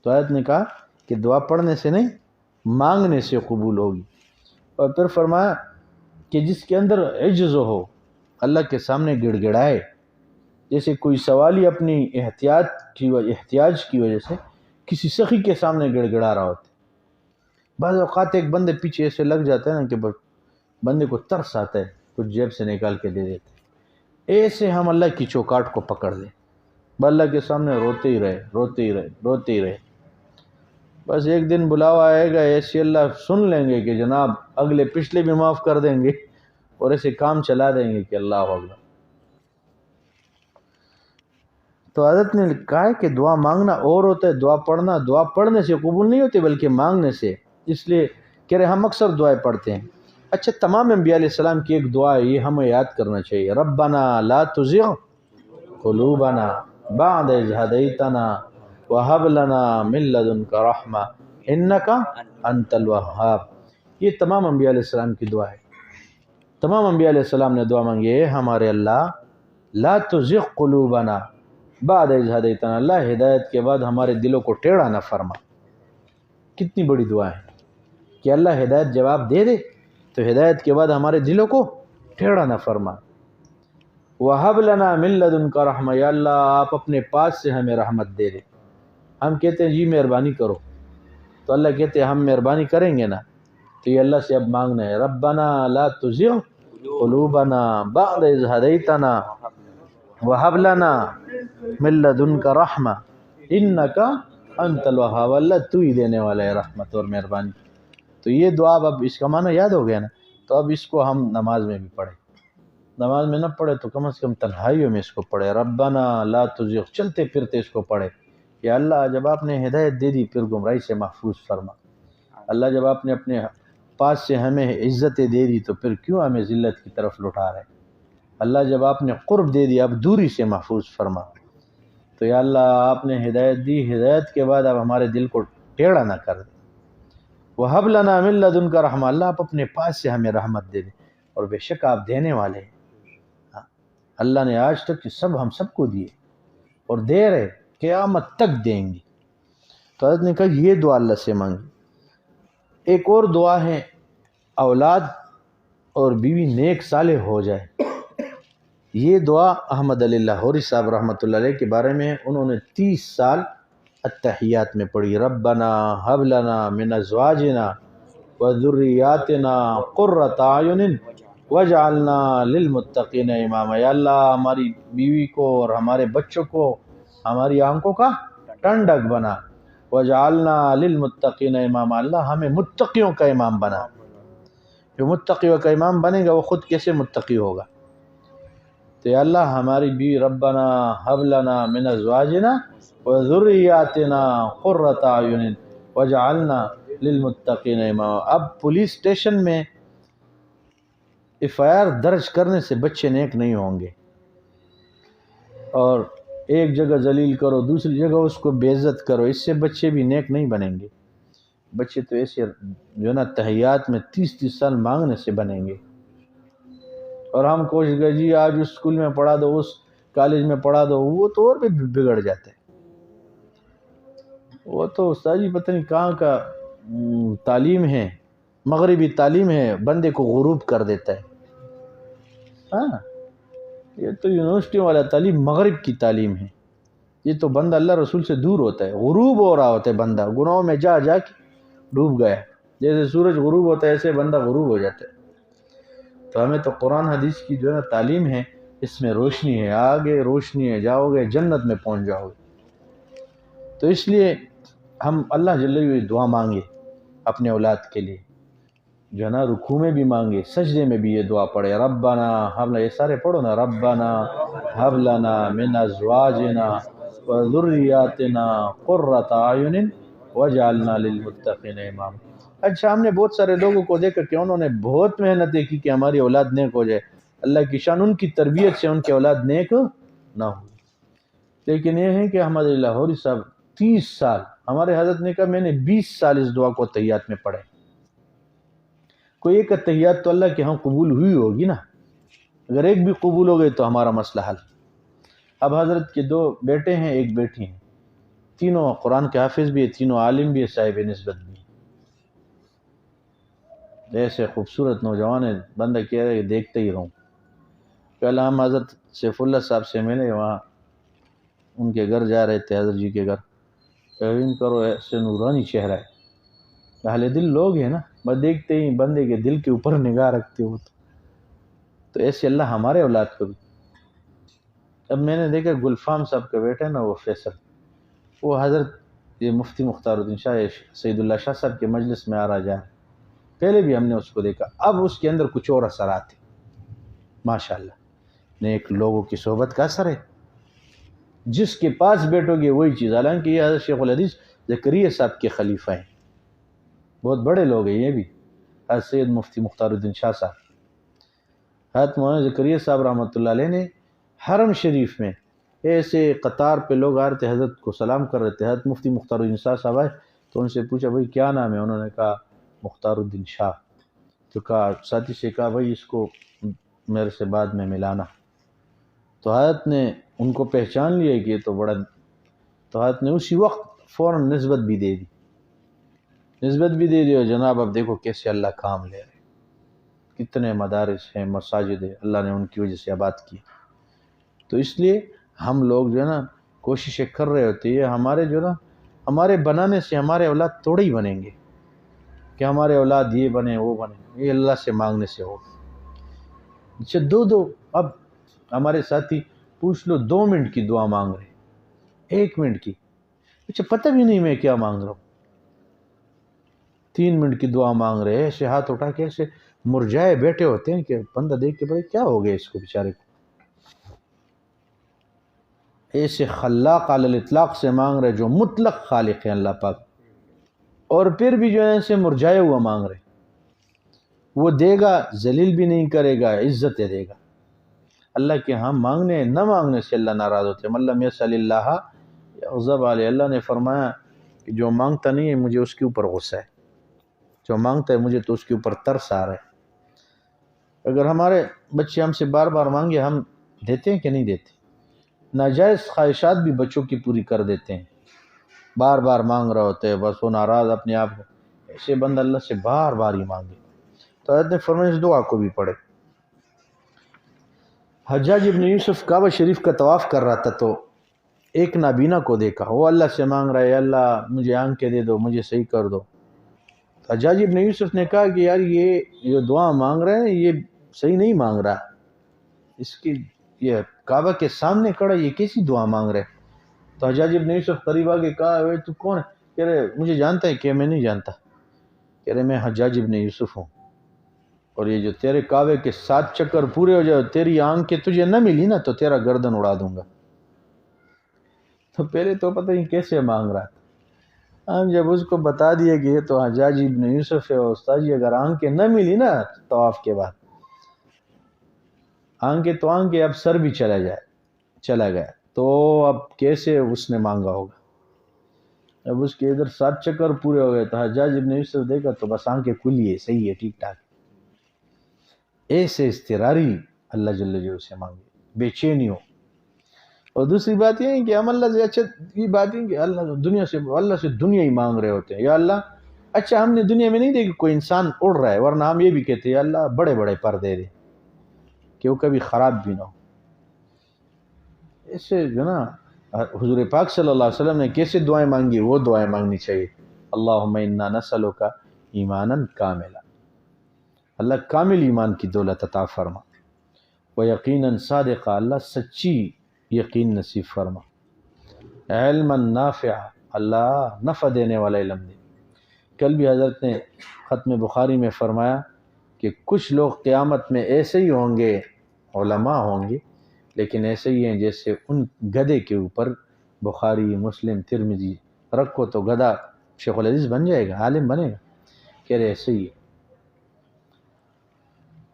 تو آیت نے کہا کہ دعا پڑھنے سے نہیں، مانگنے سے قبول ہوگی۔ اور پھر فرمایا کہ جس کے اندر عجز ہو، اللہ کے سامنے گڑ گڑائے، جیسے کوئی سوالی اپنی احتیاج کی وجہ سے کسی سخی کے سامنے گڑ گڑا رہا ہوتا ہے۔ بعض اوقات ایک بندے پیچھے ایسے لگ جاتا ہے نا کہ بندے کو ترس آتا ہے، کچھ جیب سے نکال کے دے دیتے ہیں، ایسے ہم اللہ کی چوکاٹ کو پکڑ لیں، اللہ کے سامنے روتے ہی رہے، روتے ہی رہے، روتے ہی رہے۔ بس ایک دن بلاوا آئے گا، ایسے اللہ سن لیں گے کہ جناب اگلے پچھلے بھی معاف کر دیں گے، اور ایسے کام چلا دیں گے کہ اللہ اکبر۔ تو حضرت نے کہا ہے کہ دعا مانگنا اور ہوتا ہے، دعا پڑھنے سے قبول نہیں ہوتی بلکہ مانگنے سے۔ اس لیے کہہ رہے ہم اکثر دعائیں پڑھتے ہیں۔ اچھا، تمام انبیاء علیہ السلام کی ایک دعا ہے، یہ ہمیں یاد کرنا چاہیے، ربنا لا تزغ قلوبنا بعد اذ ہدیتنا وہب لنا من لدنک رحمہ انک انت الوہاب۔ یہ تمام انبیاء علیہ السلام کی دعا ہے۔ تمام انبیاء علیہ السلام نے دعا مانگی ہے، ہمارے اللہ لا تزغ قلوبنا بعد اذ ہدیتنا، اللہ ہدایت کے بعد ہمارے دلوں کو ٹیڑھا نہ فرما۔ کتنی بڑی دعا ہے کہ اللہ ہدایت جواب دے دے تو ہدایت کے بعد ہمارے دلوں کو ٹیڑھا نہ فرما۔ وَهَبْ لَنَا مِن لَّدُنْكَ رَحْمَةً، یا اللہ آپ اپنے پاس سے ہمیں رحمت دے دے۔ ہم کہتے ہیں جی مہربانی کرو، تو اللہ کہتے ہیں ہم مہربانی کریں گے نا، تو یہ اللہ سے اب مانگنا ہے، ربنا لا تزغ قلوبنا بعد اذ ہدیتنا وہب لنا من لدنک رحمہ انک انت الوہاب، اللہ تو ہی دینے والا ہے رحمت اور مہربانی۔ تو یہ دعا اب اس کا معنی یاد ہو گیا نا، تو اب اس کو ہم نماز میں بھی پڑھیں، نماز میں نہ پڑھے تو کم از کم تنہائیوں میں اس کو پڑھے، ربنا لا تزغ، چلتے پھرتے اس کو پڑھے، یا اللہ جب آپ نے ہدایت دے دی پھر گمراہی سے محفوظ فرما، اللہ جب آپ نے اپنے پاس سے ہمیں عزتیں دے دی تو پھر کیوں ہمیں ذلت کی طرف لٹا رہے، اللہ جب آپ نے قرب دے دی اب دوری سے محفوظ فرما۔ تو یا اللہ آپ نے ہدایت دی، ہدایت کے بعد اب ہمارے دل کو ٹیڑھا نہ کر دے۔ وَهَبْ لَنَا مِن لَّدُنْكَ رَحْمَةً، اللہ آپ اپنے پاس سے ہمیں رحمت دے دیں، اور بے شک آپ دینے والے ہیں۔ اللہ نے آج تک ہم سب کو دیے اور دے رہے، قیامت تک دیں گے۔ تو حضرت نے کہا یہ دعا اللہ سے مانگی۔ ایک اور دعا ہے، اولاد اور بیوی نیک صالح ہو جائے۔ یہ دعا احمد علی لاہوری صاحب رحمۃ اللہ علیہ کے بارے میں انہوں نے 30 سال التحیات میں پڑھی، ربنا ہب لنا من ازواجنا وذریاتنا قرۃ اعین وجعلنا للمتقین اماما، یا اللہ ہماری بیوی کو اور ہمارے بچوں کو ہماری آنکھوں کا ٹھنڈک بنا، وجعلنا للمتقین اماما، اللہ ہمیں متقیوں کا امام بنا۔ جو متقیوں کا امام بنے گا وہ خود کیسے متقی ہوگا؟ تو یا اللہ ہماری بیوی، ربنا ہب لنا من ازواجنا وذریاتنا قرۃ اعین وجعلنا للمتقین اماما۔ اب پولیس اسٹیشن میں FIR درج کرنے سے بچے نیک نہیں ہوں گے، اور ایک جگہ ذلیل کرو دوسری جگہ اس کو بے عزت کرو، اس سے بچے بھی نیک نہیں بنیں گے۔ بچے تو ایسے جو نا تحیات میں 30 سال مانگنے سے بنیں گے، اور ہم کوشش کریں جی آج اس اسکول میں پڑھا دو، اس کالج میں پڑھا دو، وہ تو اور بھی بگڑ جاتے ہیں۔ وہ تو استاد جی پتہ نہیں کہاں کا تعلیم ہے، مغربی تعلیم ہے، بندے کو غروب کر دیتا ہے. ہاں یہ تو یونیورسٹیوں والا تعلیم مغرب کی تعلیم ہے. یہ تو بندہ اللہ رسول سے دور ہوتا ہے، غروب ہو رہا ہوتا ہے، بندہ گناہوں میں جا جا کے ڈوب گیا. جیسے سورج غروب ہوتا ہے ایسے بندہ غروب ہو جاتا ہے. تو ہمیں تو قرآن حدیث کی جو ہے نا تعلیم ہے، اس میں روشنی ہے، آگے روشنی ہے، جاؤ گے جنت میں پہنچ جاؤ گے. تو اس لیے ہم اللہ جل وعلا دعا مانگے اپنے اولاد کے لیے، جو ہے نا رکوع میں بھی مانگے، سجدے میں بھی یہ دعا پڑھے. ربنا ہم یہ سارے پڑھو نا، ربنا هب لنا من ازواجنا وذریاتنا قرۃ اعین واجعلنا للمتقین اماما. اچھا ہم نے بہت سارے لوگوں کو دیکھا کہ انہوں نے بہت محنتیں کی کہ ہماری اولاد نیک ہو جائے. اللہ کی شان، ان کی تربیت سے ان کے اولاد نیک نہ ہو. لیکن یہ ہے کہ ہمارے لاہوری صاحب 30 سال، ہمارے حضرت نے کہا میں نے 20 سال اس دعا کو تحیات میں پڑھے. کوئی ایک تحیات تو اللہ کے ہاں قبول ہوئی ہوگی نا، اگر ایک بھی قبول ہو گئی تو ہمارا مسئلہ حل. اب حضرت کے 2 بیٹے ہیں، 1 بیٹی ہیں، تینوں قرآن کے حافظ بھی ہیں، تینوں عالم بھی ہیں، صاحب نسبت بھی ہیں. ایسے خوبصورت نوجوان ہیں، بندہ کہہ رہے کہ دیکھتے ہی رہوں. پہلے ہم حضرت سیف اللہ صاحب سے ملے، وہاں ان کے گھر جا رہے تھے، حضرت جی کے گھر. یقین کرو ایسے نورانی چہرہ ہے، اہل دل لوگ ہیں نا، بس دیکھتے ہی بندے کے دل کے اوپر نگاہ رکھتے ہو. تو ایسے اللہ ہمارے اولاد کو بھی. اب میں نے دیکھا گلفام صاحب کا بیٹا ہے نا، وہ فیصل، وہ حضرت یہ مفتی مختار الدین شاہ سید اللہ شاہ صاحب کے مجلس میں آ رہا جا. پہلے بھی ہم نے اس کو دیکھا، اب اس کے اندر کچھ اور اثرات ہیں ماشاءاللہ. نیک لوگوں کی صحبت کا اثر ہے. جس کے پاس بیٹھو گے وہی چیز. حالانکہ یہ حضرت شیخ الحدیث زکریا صاحب کے خلیفہ ہیں، بہت بڑے لوگ ہیں یہ بھی. حضرت سید مفتی مختار الدین شاہ صاحب، حضرت مولانا زکریا صاحب رحمۃ اللہ علیہ نے حرم شریف میں ایسے قطار پہ لوگ آ رہے تھے، حضرت کو سلام کر رہے تھے. حضرت مفتی مختار الدین شاہ صاحب آئے تو ان سے پوچھا بھائی کیا نام ہے؟ انہوں نے کہا مختار الدین شاہ. تو کہا ساتھی سے کہا بھائی اس کو میرے سے بعد میں ملانا. تو حضرت نے ان کو پہچان لیا کہ یہ تو بڑا، تو حضرت نے اسی وقت فوراً نسبت بھی دے دی. اور جناب اب دیکھو کیسے اللہ کام لے رہے، کتنے مدارس ہیں، مساجد ہیں، اللہ نے ان کی وجہ سے آباد کی. تو اس لیے ہم لوگ جو ہے نا کوششیں کر رہے ہوتے ہیں. ہمارے جو ہے نا ہمارے بنانے سے ہمارے اولاد تھوڑے ہی بنیں گے کہ ہمارے اولاد یہ بنے وہ بنے. یہ اللہ سے مانگنے سے ہوگا. اچھا 2 اب ہمارے ساتھی پوچھ لو 2 منٹ کی دعا مانگ رہے، 1 منٹ کی، اچھا پتہ بھی نہیں میں کیا مانگ رہا ہوں. 3 منٹ کی دعا مانگ رہے، ایسے ہاتھ اٹھا کے ایسے مرجائے بیٹھے ہوتے ہیں کہ بندہ دیکھ کے بڑے کیا ہو گیا اس کو بیچارے کو. ایسے خلاق علی الاطلاق سے مانگ رہے جو مطلق خالق ہیں اللہ پاک، اور پھر بھی جو ہے ایسے مرجائے ہوا مانگ رہے. وہ دے گا، ذلیل بھی نہیں کرے گا، عزت دے گا. اللہ کے ہاں مانگنے نہ مانگنے سے اللہ ناراض ہوتے ہیں. من لم یسأل اللہ یغضب علیہ. اللہ نے فرمایا کہ جو مانگتا نہیں ہے مجھے اس کے اوپر غصہ ہے، جو مانگتا ہے مجھے تو اس کے اوپر ترس آ رہا ہے. اگر ہمارے بچے ہم سے بار بار مانگے ہم دیتے ہیں کہ نہیں دیتے؟ ناجائز خواہشات بھی بچوں کی پوری کر دیتے ہیں. بار بار مانگ رہے ہوتے ہیں، بس وہ ناراض اپنے آپ کو. ایسے بندہ اللہ سے بار بار ہی مانگے. تو حضرت نے فرمایا اس دعا کو بھی پڑھے. حجاج ابن یوسف کعبہ شریف کا طواف کر رہا تھا تو ایک نابینا کو دیکھا، وہ اللہ سے مانگ رہا ہے اللہ مجھے آنکھیں دے دو، مجھے صحیح کر دو. حجاج ابن یوسف نے کہا کہ یار یہ جو دعا مانگ رہے ہیں یہ صحیح نہیں مانگ رہا، اس کی یہ کعبہ کے سامنے کھڑا یہ کیسی دعا مانگ رہے. تو حجاج ابن یوسف قریب آ کے کہا اے تو کون ہے؟ کہہ رہے مجھے جانتا ہے کہ میں نہیں جانتا. کہہ رہے میں حجاج ابن یوسف ہوں، اور یہ جو تیرے کعبے کے 7 چکر پورے ہو جائے تیری آنکھیں تجھے نہ ملی نا تو تیرا گردن اڑا دوں گا. تو پہلے تو پتہ نہیں کیسے مانگ رہا تھا. ہم جب اس کو بتا دیے کہ یہ تو حجاج ابن یوسف ہے، استاد جی اگر آنکھیں نہ ملی نا طواف کے بعد، آنکھیں تو آنکھیں، اب سر بھی چلا گیا تو اب کیسے اس نے مانگا ہوگا. اب اس کے ادھر 7 چکر پورے ہو گئے تو حجاج ابن یوسف دیکھا تو بس آنکھیں کھلی ہے، صحیح ہے، ٹھیک ٹھاک. ایسے اضطراری اللہ جل جلالہ سے مانگے، بے چینی ہو. اور دوسری بات یہ ہے کہ ہم اللہ سے اچھا یہ بات ہے کہ اللہ سے دنیا ہی مانگ رہے ہوتے ہیں. یا اللہ اچھا ہم نے دنیا میں نہیں دیکھی کوئی انسان اڑ رہا ہے، ورنہ ہم یہ بھی کہتے ہیں اللہ بڑے بڑے پر دے دے کہ وہ کبھی خراب بھی نہ ہو۔ اس سے جو نا حضور پاک صلی اللہ علیہ وسلم نے کیسے دعائیں مانگی، وہ دعائیں مانگنی چاہیے۔ اللہم انا نسألک ایمانا کاملا، اللہ کامل ایمان کی دولت عطا فرما، و یقینا صادقا، اللہ سچی یقین نصیب فرما، علما نافعا، اللہ نفع دینے والا علم دے۔ کل بھی حضرت نے ختم بخاری میں فرمایا کہ کچھ لوگ قیامت میں ایسے ہی ہوں گے، علماء ہوں گے لیکن ایسے ہی ہیں جیسے ان گدھے کے اوپر بخاری مسلم ترمذی رکھو تو گدھا شیخ الحدیث بن جائے گا، عالم بنے گا، کہہ رہے ایسے ہی ہے۔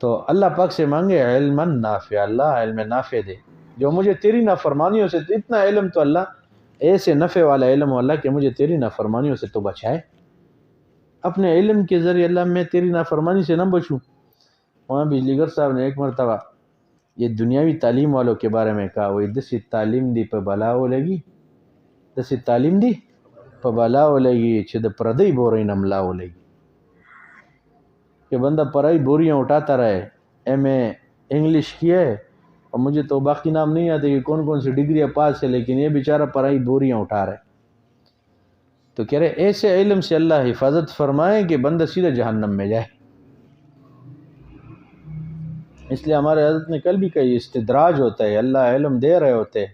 تو اللہ پاک سے مانگے علما نافع، اللہ علم نافع دے، جو مجھے تیری نافرمانیوں سے، اتنا علم تو اللہ ایسے نفع والا علم ہو اللہ کہ مجھے تیری نافرمانیوں سے تو بچائے، اپنے علم کے ذریعے اللہ میں تیری نافرمانی سے نہ بچوں۔ وہاں بجلی گر صاحب نے ایک مرتبہ یہ دنیاوی تعلیم والوں کے بارے میں کہا، وہ دسی تعلیم دی پہ بلاو لگی، دسی تعلیم دی پہ بلاو لگی چھے دا پردی بورین املاو لگی، کہ بندہ پرائی بوریاں اٹھاتا رہے، ایم اے انگلش کیا ہے اور مجھے تو باقی نام نہیں آتے کہ کون کون سی ڈگریاں پاس ہے، لیکن یہ بیچارہ پرائی بوریاں اٹھا رہے۔ تو کہہ رہے ایسے علم سے اللہ حفاظت فرمائے کہ بندہ سیدھا جہنم میں جائے۔ اس لیے ہمارے حضرت نے کل بھی کہا استدراج ہوتا ہے، اللہ علم دے رہے ہوتے ہیں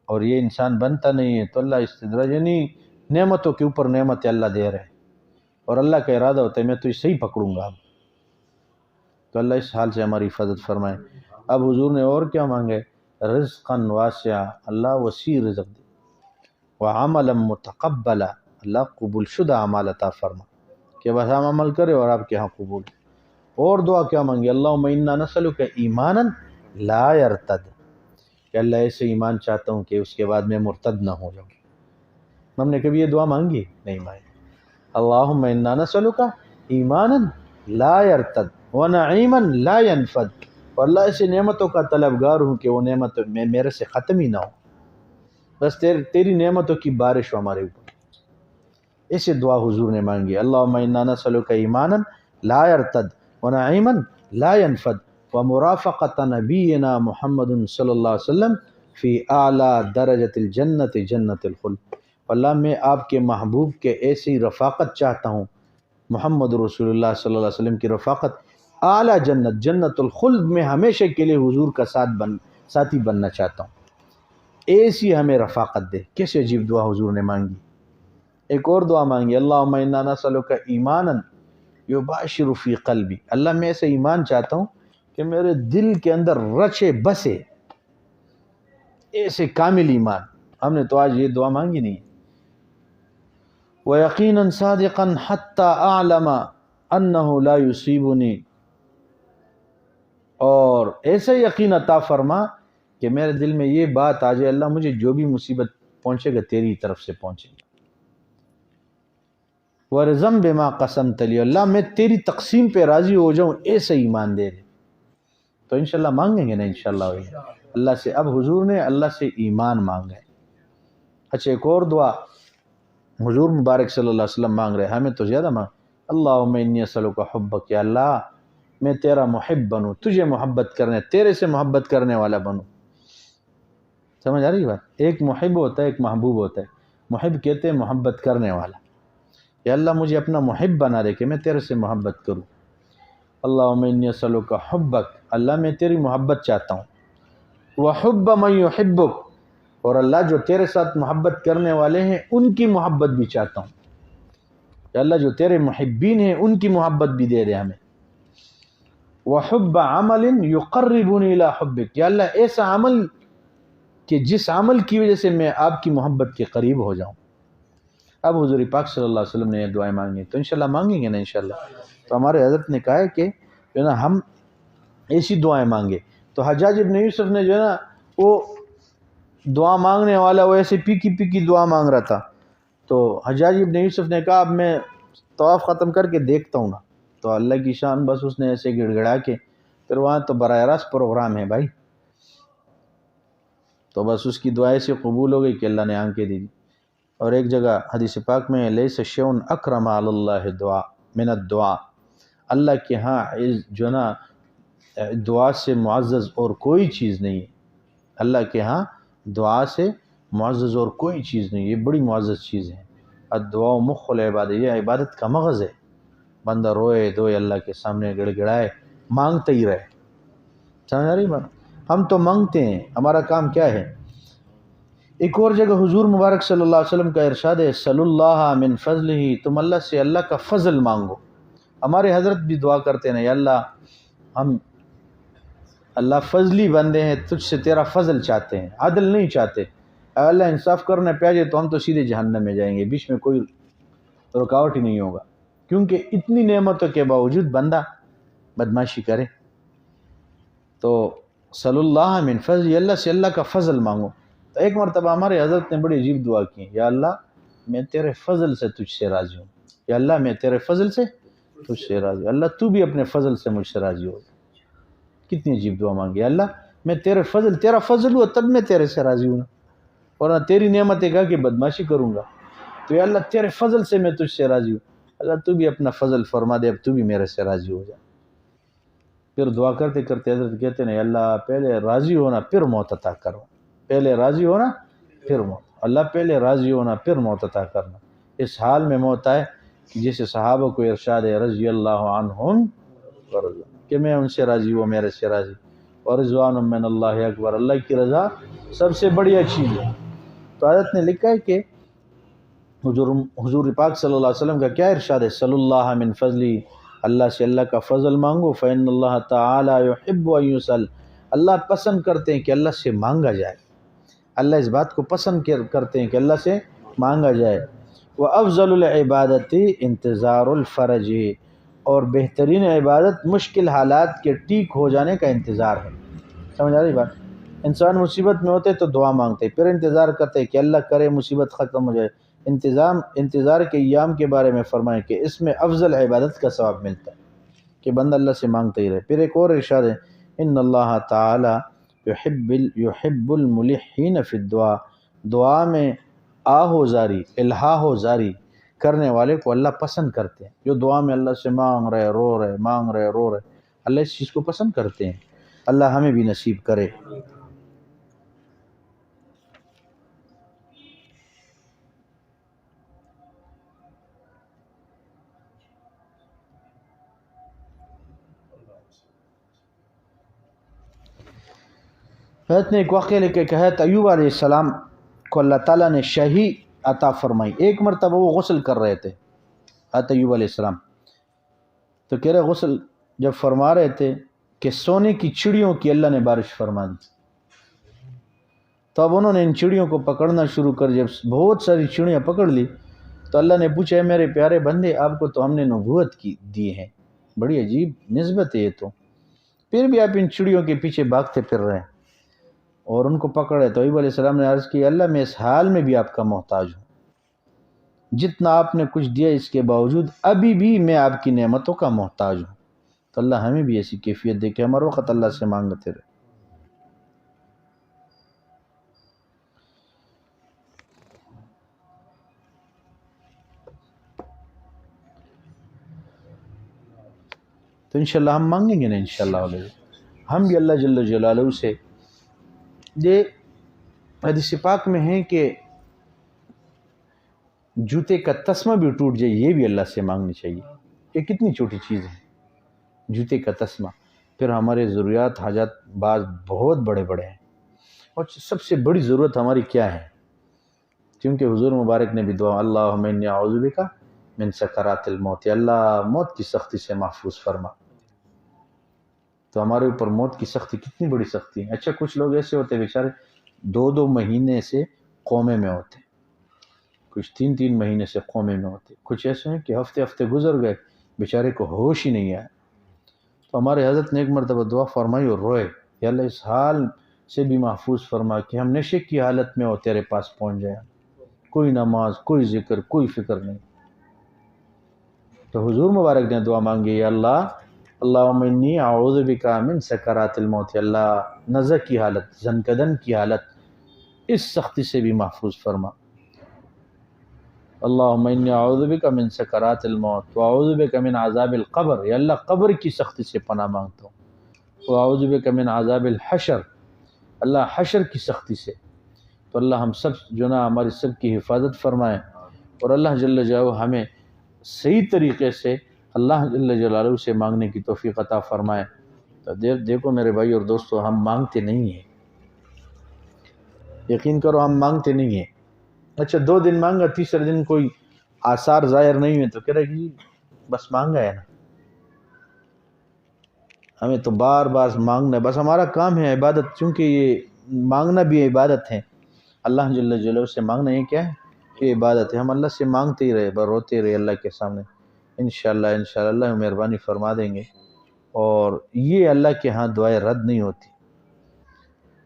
اور یہ انسان بنتا نہیں ہے، تو اللہ استدراج یعنی نعمتوں کے اوپر نعمت اللہ دے رہے اور اللہ کا ارادہ ہوتا ہے میں تو صحیح پکڑوں گا اب۔ تو اللہ اس حال سے ہماری حفاظت فرمائے۔ اب حضور نے اور کیا مانگے؟ رزقا واسعا، اللہ وسیع رزق دے، وعملا متقبلا، اللہ قبول شدہ اعمال عطا فرما کہ بس ہم عمل کرے اور آپ کے ہاں قبول۔ اور دعا کیا مانگی؟ اللہم انا نسألک ایمانا لا یرتد، کہ اللہ ایسے ایمان چاہتا ہوں کہ اس کے بعد میں مرتد نہ ہو جاؤں۔ ہم نے کبھی یہ دعا مانگی؟ نہیں مانگی۔ اللہم انا نسألک ایمانا لا یرتد ونعیما لا ینفد، اور اللہ ایسے نعمتوں کا طلبگار ہوں کہ وہ نعمت میرے سے ختم ہی نہ ہو، بس تیری نعمتوں کی بارش ہو ہمارے اوپر۔ ایسے دعا حضور نے مانگی، اللہم انا نسألک ایمانا لا یرتد ونعیما لا ینفد ومرافقت نبینا محمد صلی اللہ علیہ وسلم فی اعلی درجۃ الجنت جنت الخلد، اللہ میں آپ کے محبوب کے ایسی رفاقت چاہتا ہوں، محمد رسول اللہ صلی اللہ علیہ وسلم کی رفاقت اعلیٰ جنت جنت الخلد میں ہمیشہ کے لیے حضور کا ساتھی بننا چاہتا ہوں، ایسی ہمیں رفاقت دے۔ کیسے عجیب دعا حضور نے مانگی۔ ایک اور دعا مانگی، اللہم انا نسألک ایمانا یباشر فی قلبی، اللہ میں ایسے ایمان چاہتا ہوں کہ میرے دل کے اندر رچے بسے، ایسے کامل ایمان۔ ہم نے تو آج یہ دعا مانگی نہیں۔ وَيَقِينًا صَادِقًا حَتَّى أَعْلَمَ أَنَّهُ لَا يُصِيبُنِي، اور ایسے یقین عطا فرما کہ میرے دل میں یہ بات آ جائے اللہ مجھے جو بھی مصیبت پہنچے گا تیری طرف سے پہنچے گا۔ وَرِضًا بِمَا قَسَمْتَ لِي، اللہ میں تیری تقسیم پہ راضی ہو جاؤں، ایسے ایمان دے دے۔ تو انشاءاللہ مانگیں گے نا انشاءاللہ اللہ سے۔ اب حضور نے اللہ سے ایمان مانگا ہے۔ اچھا ایک اور دعا حضور مبارک صلی اللہ علیہ وسلم مانگ رہے، ہمیں تو زیادہ مانگ، اللہم انی اسألک حبک، یا اللہ میں تیرا محب بنوں، تجھے محبت کرنے، تیرے سے محبت کرنے والا بنوں۔ سمجھ آ رہی بات؟ ایک محب ہوتا ہے ایک محبوب ہوتا ہے۔ محب کہتے ہیں محبت کرنے والا، یا اللہ مجھے اپنا محب بنا دے کہ میں تیرے سے محبت کروں۔ اللہم انی اسألک حبک، اللہ میں تیری محبت چاہتا ہوں، وحب من یحبک، اور اللہ جو تیرے ساتھ محبت کرنے والے ہیں ان کی محبت بھی چاہتا ہوں، یا اللہ جو تیرے محبین ہیں ان کی محبت بھی دے دے ہمیں۔ وحب عمل یقربنی الی حبک، یا اللہ ایسا عمل کہ جس عمل کی وجہ سے میں آپ کی محبت کے قریب ہو جاؤں۔ اب حضور پاک صلی اللہ علیہ وسلم نے یہ دعائیں مانگی تو انشاءاللہ مانگیں گے نا انشاءاللہ۔ تو ہمارے حضرت نے کہا ہے کہ جو ہے نا ہم ایسی دعائیں مانگے۔ تو حجاج ابن یوسف نے جو ہے نا وہ دعا مانگنے والا وہ ایسے پی کی دعا مانگ رہا تھا، تو حجاج ابن یوسف نے کہا اب میں طواف ختم کر کے دیکھتا ہوں نا، تو اللہ کی شان بس اس نے ایسے گڑ گڑا کے، پھر وہاں تو براہ راست پروگرام ہے بھائی، تو بس اس کی دعائیں سے قبول ہو گئی کہ اللہ نے آنکھیں دی۔ اور ایک جگہ حدیث پاک میں لیس شیء اکرم علی اللہ دعا من الدعا، اللہ کے ہاں جو نا دعا سے معزز اور کوئی چیز نہیں ہے، اللہ کے ہاں دعا سے معزز اور کوئی چیز نہیں، یہ بڑی معزز چیز ہے۔ الدعاء مخ العبادت، یہ عبادت کا مغز ہے، بندہ روئے دوئے اللہ کے سامنے گڑ گڑائے، مانگتے ہی رہے۔ سمجھ آ رہی بات؟ ہم تو مانگتے ہیں، ہمارا کام کیا ہے؟ ایک اور جگہ حضور مبارک صلی اللہ علیہ وسلم کا ارشاد ہے صلی اللہ من فضلہ، تم اللہ سے اللہ کا فضل مانگو۔ ہمارے حضرت بھی دعا کرتے ہیں، یا اللہ ہم اللہ فضلی بندے ہیں، تجھ سے تیرا فضل چاہتے ہیں، عدل نہیں چاہتے۔ اے اللہ انصاف کرنے پہ آ جائے تو ہم تو سیدھے جہنم میں جائیں گے، بیچ میں کوئی رکاوٹ ہی نہیں ہوگا، کیونکہ اتنی نعمتوں کے باوجود بندہ بدماشی کرے۔ تو صلی اللہ من فضل، اللہ سے اللہ کا فضل مانگو۔ تو ایک مرتبہ ہمارے حضرت نے بڑی عجیب دعا کی، یا اللہ میں تیرے فضل سے تجھ سے راضی ہوں، یا اللہ میں تیرے فضل سے تجھ سے راضی ہوں، اللہ تو بھی اپنے فضل سے مجھ سے راضی ہو۔ کتنی عجیب دعا مانگی، یا اللہ میں تیرے فضل، تیرا فضل ہوا تب میں تیرے سے راضی ہوں، اور تیری نعمتیں کہا کہ بدماشی کروں گا، تو یا اللہ تیرے فضل سے میں تجھ سے راضی ہوں، اللہ تو بھی اپنا فضل فرما دے، اب تو بھی میرے سے راضی ہو جا۔ پھر دعا کرتے کرتے حضرت کہتے ہیں اللہ پہلے راضی ہونا پھر موت عطا کرو، پہلے راضی ہونا پھر موت، اللہ پہلے راضی ہونا پھر موت عطا کرنا۔ اس حال میں موت آئے کہ جیسے صحابہ کو ارشاد ہے رضی اللہ عنہم ورضوا، کہ میں ان سے راضی ہوں میرے سے راضی، اور رضوان من اللہ اکبر، اللہ کی رضا سب سے بڑی چیز ہے۔ تو حضرت نے لکھا ہے کہ حضور پاک صلی اللہ علیہ وسلم کا کیا ارشاد ہے، صلی اللہ من فضلی، اللہ سے اللہ کا فضل مانگو، فإن اللہ تعالی یحب ان یسأل، اللہ پسند کرتے ہیں کہ اللہ سے مانگا جائے، اللہ اس بات کو پسند کرتے ہیں کہ اللہ سے مانگا جائے۔ وافضل العبادت انتظار الفرج، اور بہترین عبادت مشکل حالات کے ٹھیک ہو جانے کا انتظار ہے۔ سمجھ آ رہی بات؟ انسان مصیبت میں ہوتے تو دعا مانگتے، پھر انتظار کرتے کہ اللہ کرے مصیبت ختم ہو جائے۔ انتظار کے ایام کے بارے میں فرمائیں کہ اس میں افضل عبادت کا ثواب ملتا ہے کہ بندہ اللہ سے مانگتا ہی رہے۔ پھر ایک اور ارشاد ہے ان اللہ تعالی یحب الملحین فی الدعاء، دعا میں آہو زاری، الہا زاری کرنے والے کو اللہ پسند کرتے ہیں، جو دعا میں اللہ سے مانگ رہے رو رہے مانگ رہے رو رہے، اللہ اس چیز کو پسند کرتے ہیں۔ اللہ ہمیں بھی نصیب کرے۔ حضرت نے ایک واقعہ لکھا کہ حضرت ایوب علیہ السلام کو اللہ تعالیٰ نے شہی عطا فرمائی۔ ایک مرتبہ وہ غسل کر رہے تھے حضرت ایوب علیہ السلام، تو کہہ رہے غسل جب فرما رہے تھے کہ سونے کی چڑیوں کی اللہ نے بارش فرما دی، تو اب انہوں نے ان چڑیوں کو پکڑنا شروع کر، جب بہت ساری چڑیاں پکڑ لی تو اللہ نے پوچھا ہے میرے پیارے بندے آپ کو تو ہم نے نبوت کی دی ہے، بڑی عجیب نسبت ہے یہ تو، پھر بھی آپ ان چڑیوں کے پیچھے بھاگتے پھر رہے ہیں اور ان کو پکڑے۔ تو ایوب علیہ السلام نے عرض کی اللہ میں اس حال میں بھی آپ کا محتاج ہوں، جتنا آپ نے کچھ دیا اس کے باوجود ابھی بھی میں آپ کی نعمتوں کا محتاج ہوں۔ تو اللہ ہمیں بھی ایسی کیفیت دے کہ ہمارے وقت اللہ سے مانگتے رہے۔ تو انشاءاللہ ہم مانگیں گے نا انشاءاللہ علیہ، ہم بھی اللہ جل جلالہ سے۔ یہ حدیث پاک میں ہے کہ جوتے کا تسمہ بھی ٹوٹ جائے یہ بھی اللہ سے مانگنی چاہیے، یہ کتنی چھوٹی چیز ہے جوتے کا تسمہ۔ پھر ہمارے ضروریات حاجات بعض بہت بڑے بڑے ہیں، اور سب سے بڑی ضرورت ہماری کیا ہے؟ کیونکہ حضور مبارک نے بھی دعا اللہم انی اعوذ بک من سکرات الموت، اللہ موت کی سختی سے محفوظ فرما۔ تو ہمارے اوپر موت کی سختی کتنی بڑی سختی ہے۔ اچھا کچھ لوگ ایسے ہوتے بیچارے 2 مہینے سے قومے میں ہوتے، کچھ 3 مہینے سے قومے میں ہوتے، کچھ ایسے ہیں کہ ہفتے گزر گئے بیچارے کو ہوش ہی نہیں آیا۔ تو ہمارے حضرت نے ایک مرتبہ دعا فرمائی اور روئے، یا اللہ اس حال سے بھی محفوظ فرما کہ ہم نشے کی حالت میں ہو تیرے پاس پہنچ جائیں، کوئی نماز کوئی ذکر کوئی فکر نہیں۔ تو حضور مبارک نے دعا مانگی یا اللہ اللہم انی اعوذ بک من سکرات الموت، اللہ نزع کی حالت زنکدن کی حالت اس سختی سے بھی محفوظ فرما۔ اللہم انی اعوذ بک من سکرات الموت واعوذ بک من عذاب القبر، یا اللہ قبر کی سختی سے پناہ مانگتا ہوں، واعوذ بک من عذاب الحشر، اللہ حشر کی سختی سے۔ تو اللہ ہم سب جو نا ہماری سب کی حفاظت فرمائے، اور اللہ جل جلالہ ہمیں صحیح طریقے سے اللہ جل جلالہ سے مانگنے کی توفیق عطا فرمائے۔ تو دیکھو میرے بھائی اور دوستو، ہم مانگتے نہیں ہیں، یقین کرو ہم مانگتے نہیں ہیں۔ اچھا 2 دن مانگا، تیسرے دن کوئی آثار ظاہر نہیں ہوئے تو کہہ رہے کہ بس مانگا ہے نا۔ ہمیں تو بار بار مانگنا ہے، بس ہمارا کام ہے عبادت، چونکہ یہ مانگنا بھی عبادت ہے، اللہ جل جلالہ سے مانگنا یہ کیا ہے؟ یہ عبادت ہے۔ ہم اللہ سے مانگتے ہی رہے، بس روتے رہے اللہ کے سامنے، انشاءاللہ اللہ مہربانی فرما دیں گے۔ اور یہ اللہ کے ہاں دعائیں رد نہیں ہوتی،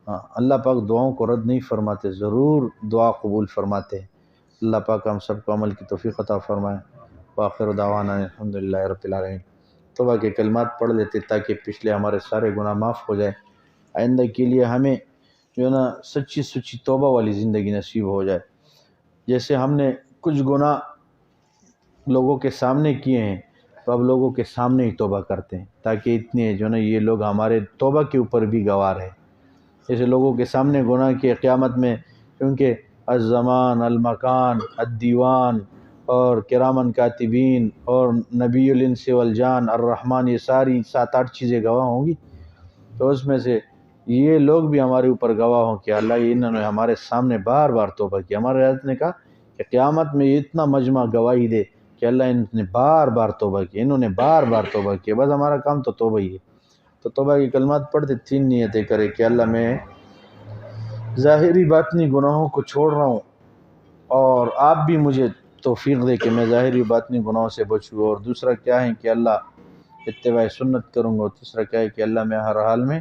ہاں اللہ پاک دعاؤں کو رد نہیں فرماتے، ضرور دعا قبول فرماتے ہیں۔ اللہ پاک ہم سب کو عمل کی توفیق عطا فرمائے۔ وآخر دعوانا الحمدللہ رب العالمین۔ توبہ کے کلمات پڑھ لیتے تاکہ پچھلے ہمارے سارے گناہ معاف ہو جائے، آئندہ کے لیے ہمیں جو ہے نا سچی توبہ والی زندگی نصیب ہو جائے۔ جیسے ہم نے کچھ گناہ لوگوں کے سامنے کیے ہیں، تو اب لوگوں کے سامنے ہی توبہ کرتے ہیں، تاکہ اتنے جو ہے نا یہ لوگ ہمارے توبہ کے اوپر بھی گواہ رہے۔ جیسے لوگوں کے سامنے گناہ کے قیامت میں، کیونکہ الزمان، المکان، الدیوان اور کرامن کاتبین اور نبی الانس والجان الرحمن، یہ ساری 7-8 چیزیں گواہ ہوں گی، تو اس میں سے یہ لوگ بھی ہمارے اوپر گواہ ہوں کہ اللہ انہوں نے ہمارے سامنے بار بار توبہ کی۔ ہمارے حضرت نے کہا کہ قیامت میں اتنا مجمع گواہی دے کہ اللہ ان نے بار بار توبہ کی، انہوں نے بار بار توبہ کی، بس ہمارا کام تو توبہ ہی ہے۔ تو توبہ کی کلمات پڑھتے 3 نیتیں کرے کہ اللہ میں ظاہری باطنی گناہوں کو چھوڑ رہا ہوں، اور آپ بھی مجھے توفیق دے کہ میں ظاہری باطنی گناہوں سے بچوں، اور دوسرا کیا ہے کہ اللہ اتباع سنت کروں گا، اور تیسرا کیا ہے کہ اللہ میں ہر حال میں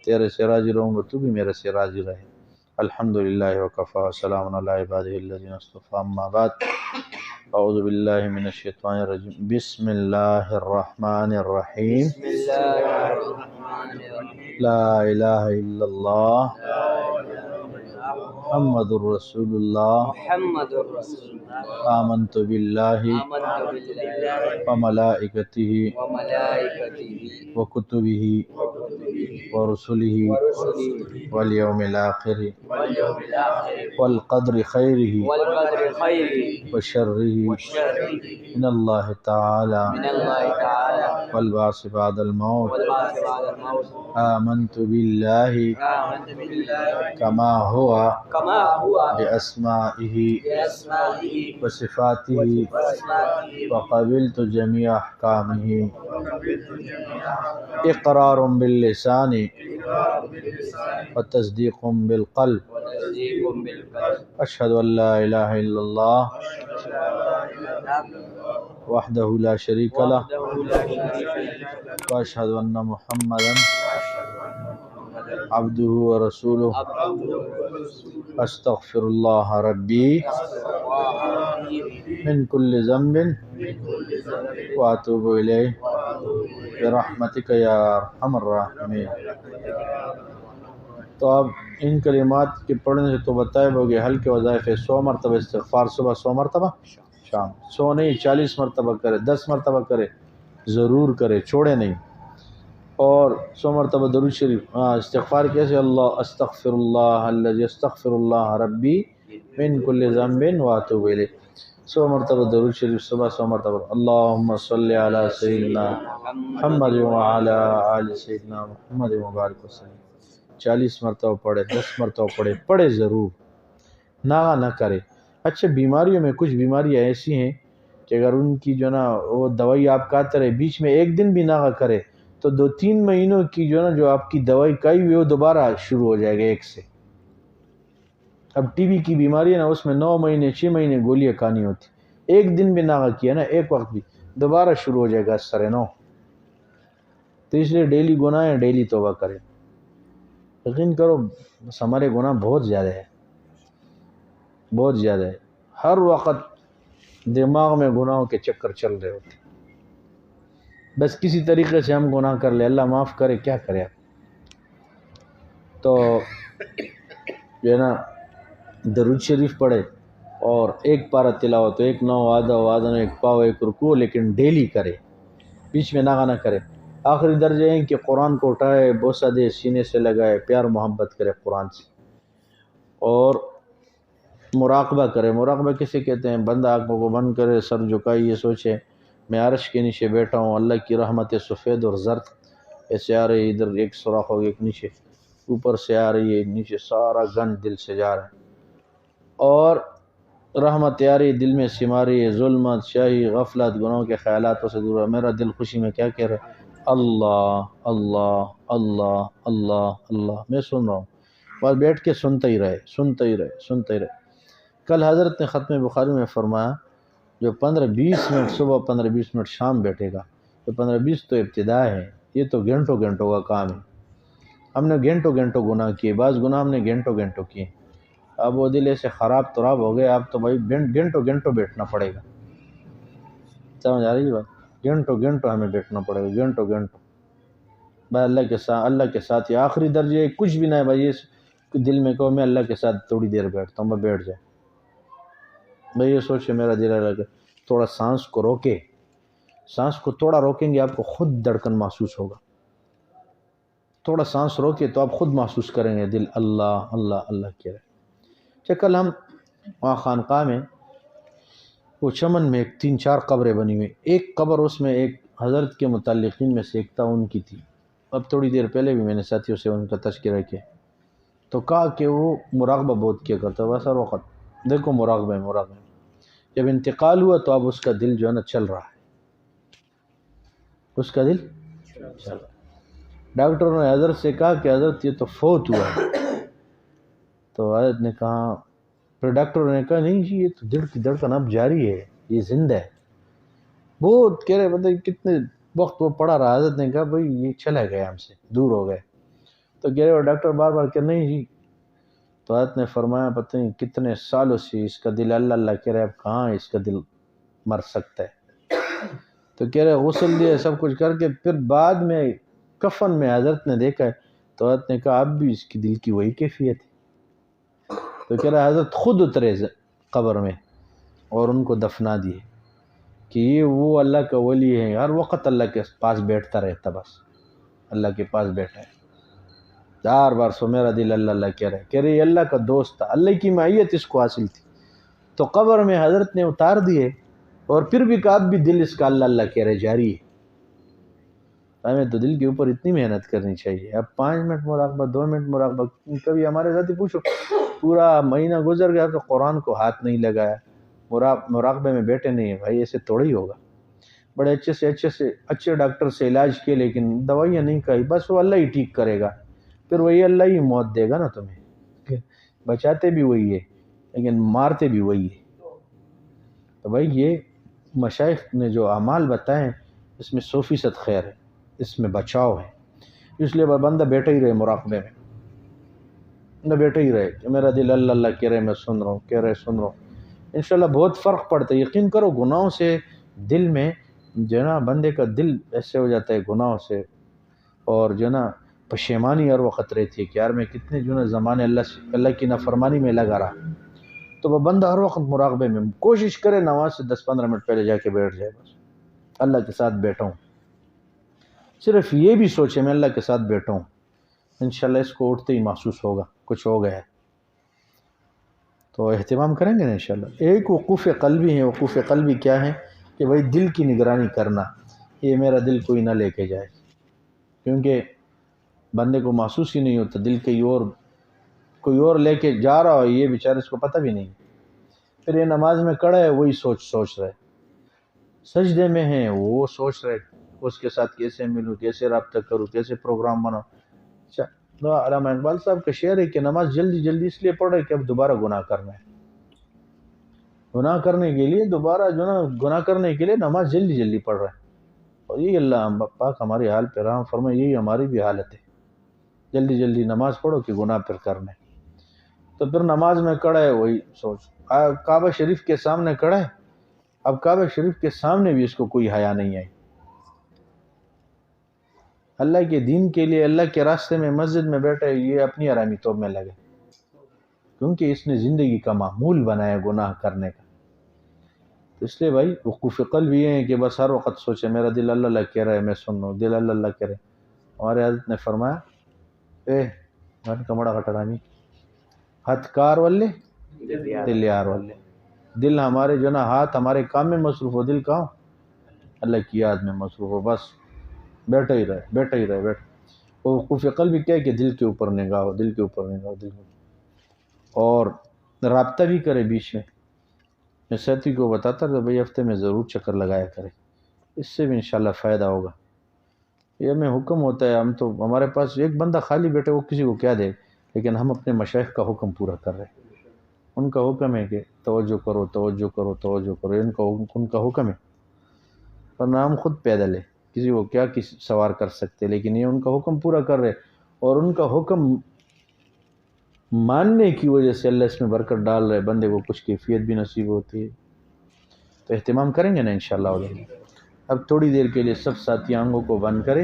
تیرے سے راضی رہوں گا، تو بھی میرے سے راضی رہے۔ الحمدللہ وکفی وسلام علی عبادہ الذین اصطفی، اما بعد، اعوذ باللہ من الشیطان الرجیم، بسم اللہ الرحمن الرحیم، لا الہ الا اللہ محمد الرسول اللہ، آمنت باللہ وملائکتہ وکتبہ ورسلہ والیوم الآخر والقدر خیرہ وشرہ من اللہ تعالی والبعث بعد الموت، آمنت باللہ کما ہوا بأسمائہ وصفاتہ وقبلت جمیع احکامہ، اقرار باللسان وتصدیق بالقلب، اشہد ان لا الہ الا اللہ وحدہ لا شریک لہ واشہد ان محمدا عبدہ ورسولہ، استغفر اللہ ربی من کل ذنب واتوب الیہ برحمتک یا ارحم الراحمین۔ تو اب ان کلمات کے پڑھنے سے تو بتائے ہوگے ہلکے وظائف ہے، 100 مرتبہ استغفار صبح، 100 مرتبہ شام، 100 نہیں 40 مرتبہ کرے، 10 مرتبہ کرے، ضرور کرے، چھوڑے نہیں۔ اور 100 مرتبہ درود شریف، استغفار کیسے؟ اللہ استغفر اللہ الذی استغفر اللہ ربی من کل ذنب واتوب الیہ، 100 مرتبہ درود شریف صبح، 100 مرتبہ اللہم صلی علی سیدنا محمد وعلی آل سیدنا محمد مبارک وسلم، 40 مرتبہ پڑھے، 10 مرتبہ پڑھے ضرور، ناغہ نہ کرے۔ اچھا بیماریوں میں کچھ بیماریاں ایسی ہیں کہ اگر ان کی جو نا وہ دوائی آپ کھاتے رہے، بیچ میں ایک دن بھی ناغہ کرے تو 2-3 مہینوں کی جو نا جو آپ کی دوائی کھائی ہوئی وہ دوبارہ شروع ہو جائے گا ایک سے۔ اب ٹی بی کی بیماری ہے نا، اس میں 9 مہینے 6 مہینے گولیاں کھانی ہوتی، ایک دن بھی ناغہ کیا نا، ایک وقت بھی، دوبارہ شروع ہو جائے گا سر نو۔ تو اس لیے ڈیلی گناہ ہے، ڈیلی توبہ کریں۔ یقین کرو بس ہمارے گناہ بہت زیادہ ہے، بہت زیادہ ہے، ہر وقت دماغ میں گناہوں کے چکر چل رہے ہوتے، بس کسی طریقے سے ہم گناہ کر لیں، اللہ معاف کرے، کیا کرے آپ۔ تو جو ہے نا درود شریف پڑھے، اور ایک پارہ تلاوت، ایک نو آدھا وادن، ایک پاؤ، ایک رکوع، لیکن ڈیلی کرے، بیچ میں نہ کرے۔ آخری درجے ہیں کہ قرآن کو اٹھائے، بوسہ دے، سینے سے لگائے، پیار محبت کرے قرآن سے، اور مراقبہ کرے۔ مراقبہ کسے کہتے ہیں؟ بندہ آنکھوں کو بند کرے، سر جھکائے، یہ سوچے میں عرش کے نیچے بیٹھا ہوں، اللہ کی رحمت سفید اور زرد ایسے آ رہی ہے، ادھر ایک سوراخ ہوگا، ایک نیچے، اوپر سے آ رہی ہے، نیچے سارا گن دل سے جا رہا ہے، اور رحمت آ رہی ہے، دل میں سما رہی ہے، ظلمت، شاہی، غفلت، گناہوں کے خیالاتوں سے دور ہے۔ میرا دل خوشی میں کیا کہہ رہا ہے؟ اللہ اللہ اللہ اللہ اللہ، میں سن رہا ہوں، بس بیٹھ کے سنتا ہی رہے، سنتا ہی رہے، سنتا ہی رہے۔ کل حضرت نے ختم بخاری میں فرمایا جو 15-20 منٹ صبح، 15-20 منٹ شام بیٹھے گا، تو 15-20 تو ابتدا ہے، یہ تو گھنٹوں گھنٹوں کا کام ہے۔ ہم نے گھنٹوں گھنٹوں گناہ کیے، بعض گناہ ہم نے گھنٹوں گھنٹوں کیے، اب وہ دل ایسے خراب تراب ہو گئے، اب تو بھائی گھنٹوں گھنٹوں بیٹھنا پڑے گا۔ سمجھ آ رہی ہے بات؟ گھنٹوں گھنٹوں ہمیں بیٹھنا پڑے گا، گھنٹوں گھنٹوں، بھائی اللہ کے ساتھ۔ یہ آخری درجے کچھ بھی نہ ہے بھائی، اس دل میں کہو میں اللہ کے ساتھ تھوڑی دیر بیٹھتا ہوں، میں بیٹھ جائے بھائی، یہ سوچے میرا دل اللہ، تھوڑا سانس کو روکے، سانس کو تھوڑا روکیں گے آپ کو خود دھڑکن محسوس ہوگا، تھوڑا سانس روکے تو آپ خود محسوس کریں گے دل اللہ اللہ اللہ کہہ رہے۔ کل ہم وہاں خانقاہ میں وہ چمن میں ایک 3-4 قبریں بنی ہوئی، ایک قبر اس میں ایک حضرت کے متعلقین میں سے ایک تھا، ان کی تھی۔ اب تھوڑی دیر پہلے بھی میں نے ساتھیوں سے ان کا تذکرہ کیا تو کہا کہ وہ مراقبہ بہت کیا کرتا ہے، بس ہر وقت دیکھو مراقبہ ہے، مراقبہ ہے۔ جب انتقال ہوا تو اب اس کا دل جو ہے نا چل رہا ہے، اس کا دل چل رہا ہے۔ ڈاکٹروں نے حضرت سے کہا کہ حضرت یہ تو فوت ہوا ہے، تو حضرت نے کہا، پھر ڈاکٹروں نے کہا نہیں جی یہ تو دل کی دھڑکن اب جاری ہے، یہ زندہ ہے۔ بہت کہہ رہے پتہ کتنے وقت وہ پڑا رہا، حضرت نے کہا بھائی یہ چلا گیا ہم سے، دور ہو گئے، تو کہہ رہے وہ ڈاکٹر بار بار کہ نہیں جی، تو حضرت نے فرمایا پتہ نہیں کتنے سالوں سے اس کا دل اللہ اللہ کہہ رہے، اب کہاں اس کا دل مر سکتا ہے۔ تو کہہ رہے غسل دیا سب کچھ کر کے، پھر بعد میں کفن میں حضرت نے دیکھا ہے تو حضرت نے کہا اب بھی اس کی دل کی وہی کیفیت ہے۔ تو کہہ رہا حضرت خود اترے قبر میں اور ان کو دفنا دیے کہ یہ وہ اللہ کا ولی ہے، ہر وقت اللہ کے پاس بیٹھتا رہتا، بس اللہ کے پاس بیٹھا ہے، بار بار سو میرا دل اللہ اللہ کہہ رہے یہ اللہ کا دوست تھا، اللہ کی معیت اس کو حاصل تھی، تو قبر میں حضرت نے اتار دیے اور پھر بھی کہا اب بھی دل اس کا اللہ اللہ کہہ رہے جاری ہے۔ ہمیں تو دل کے اوپر اتنی محنت کرنی چاہیے، اب 5 منٹ مراقبہ، 2 منٹ مراقبہ، کبھی ہمارے ساتھ ہی پوچھو پورا مہینہ گزر گیا تو قرآن کو ہاتھ نہیں لگایا، مراقبے میں بیٹھے نہیں ہیں، بھائی ایسے تھوڑا ہی ہوگا۔ بڑے اچھے ڈاکٹر سے علاج کیے لیکن دوائیاں نہیں کھائی، بس وہ اللہ ہی ٹھیک کرے گا، پھر وہی اللہ ہی موت دے گا نا تمہیں، بچاتے بھی وہی ہے لیکن مارتے بھی وہی ہے۔ تو بھائی یہ مشائخ نے جو اعمال بتائے ہیں اس میں 100% خیر ہے، اس میں بچاؤ ہے، اس لیے بندہ بیٹھا ہی رہے مراقبے میں، نہ بیٹھا ہی رہے کہ میرا دل اللہ اللہ کہہ رہے میں سن رہا ہوں، کہہ رہے سن رہا ہوں، انشاءاللہ بہت فرق پڑتا ہے۔ یقین کرو گناہوں سے دل میں جو ہے نا بندے کا دل ایسے ہو جاتا ہے گناہوں سے، اور جو ہے نا پشیمانی ہر وقت رہتی ہے کہ یار میں کتنے جو ہے نا زمانے اللہ کی نافرمانی میں لگا رہا، تو وہ بندہ ہر وقت مراقبے میں کوشش کرے نماز سے 10-15 منٹ پہلے جا کے بیٹھ جائے، بس اللہ کے ساتھ بیٹھا ہوں، صرف یہ بھی سوچے میں اللہ کے ساتھ بیٹھا ہوں، انشاءاللہ اس کو اٹھتے ہی محسوس ہوگا کچھ ہو گیا ہے۔ تو اہتمام کریں گے نا انشاءاللہ۔ ایک وقوف قلبی ہے، وقوف قلبی کیا ہے کہ بھائی دل کی نگرانی کرنا، یہ میرا دل کوئی نہ لے کے جائے، کیونکہ بندے کو محسوس ہی نہیں ہوتا، دل کوئی اور لے کے جا رہا ہو، یہ بیچارے اس کو پتہ بھی نہیں، پھر یہ نماز میں کھڑا ہے وہی سوچ رہے، سجدے میں ہیں وہ سوچ رہے اس کے ساتھ کیسے ملوں، کیسے رابطہ کروں، کیسے پروگرام بناؤں۔ علامہ اقبال صاحب کا شعر ہے کہ نماز جلدی جلدی اس لیے پڑھ رہے کہ اب دوبارہ گناہ کرنا ہے، گناہ کرنے کے لیے دوبارہ جو نا گناہ کرنے کے لیے نماز جلدی جلدی پڑھ رہے ہیں، اور یہی اللہ پاک ہماری حال پہ رحم فرمائے، یہی ہماری بھی حالت ہے، جلدی جلدی نماز پڑھو کہ گناہ پھر کرنے، تو پھر نماز میں کھڑا ہے وہی سوچ، کعبہ شریف کے سامنے کھڑا ہے، اب کعبہ شریف کے سامنے بھی اس کو کوئی حیا نہیں آئی، اللہ کے دین کے لیے اللہ کے راستے میں مسجد میں بیٹھے، یہ اپنی آرامی توب میں لگے، کیونکہ اس نے زندگی کا معمول بنایا گناہ کرنے کا. تو اس لیے بھائی وقوف قلب یہ ہے کہ بس ہر وقت سوچے میرا دل اللہ اللہ کہہ رہا ہے، میں سن رہا ہوں، دل اللہ اللہ کہہ رہا ہے. ہمارے حضرت نے فرمایا گھن کمڑا کٹرامی ہتھ کار والے دل یار والے. دل ہمارے جو نا ہاتھ ہمارے کام میں مصروف ہو، دل کہاں؟ اللہ کی یاد میں مصروف ہو، بس بیٹھا ہی رہے بیٹھا ہی رہے بیٹھا. وہ وقوف قلب کیا ہے کہ دل کے اوپر نگاہ ہو، دل کے اوپر نگاہ ہو، دل کے اوپر. اور رابطہ بھی کرے بیچ میں. میں ساتھی کو بتاتا تھا بھائی ہفتے میں ضرور چکر لگایا کرے، اس سے بھی انشاءاللہ فائدہ ہوگا. یہ ہمیں حکم ہوتا ہے، ہم تو ہمارے پاس ایک بندہ خالی بیٹھے وہ کسی کو کیا دے، لیکن ہم اپنے مشائخ کا حکم پورا کر رہے ہیں. ان کا حکم ہے کہ توجہ کرو توجہ کرو توجہ کرو، ان کا حکم ہے. ورنہ ہم خود پیدل ہے، کسی کو کیا کسی سوار کر سکتے، لیکن یہ ان کا حکم پورا کر رہے. اور ان کا حکم ماننے کی وجہ سے اللہ اس میں برکت ڈال رہے، بندے کو کچھ کیفیت بھی نصیب ہوتی ہے. تو اہتمام کریں گے نا انشاءاللہ. اب تھوڑی دیر کے لیے سب ساتھی آنکھوں کو بند کرے،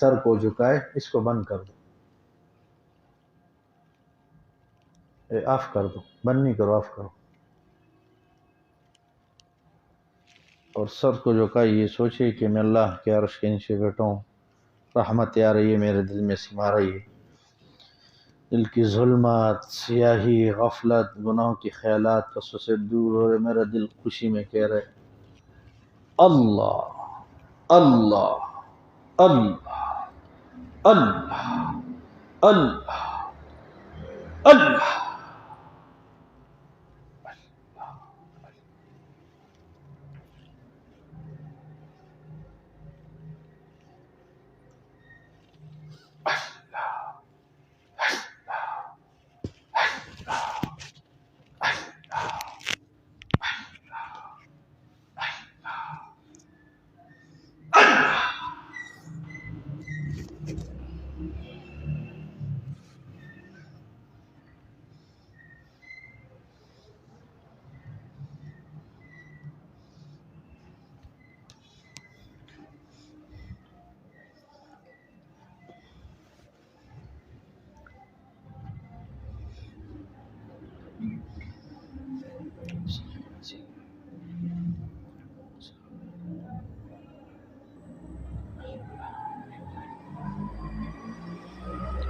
سر کو جھکائے. اس کو بند کر دو، آف کر دو، بند نہیں کرو، آف کرو. اور سر کو جھکائے یہ سوچے کہ میں اللہ کے عرش کے نیچے بیٹھا ہوں، رحمت آ رہی ہے میرے دل میں سما رہی ہے. دل کی ظلمات، سیاہی، غفلت، گناہوں کی خیالات وسوسے سے دور ہو رہے. میرا دل خوشی میں کہہ رہے اللہ اللہ اللہ اللہ اللہ اللہ.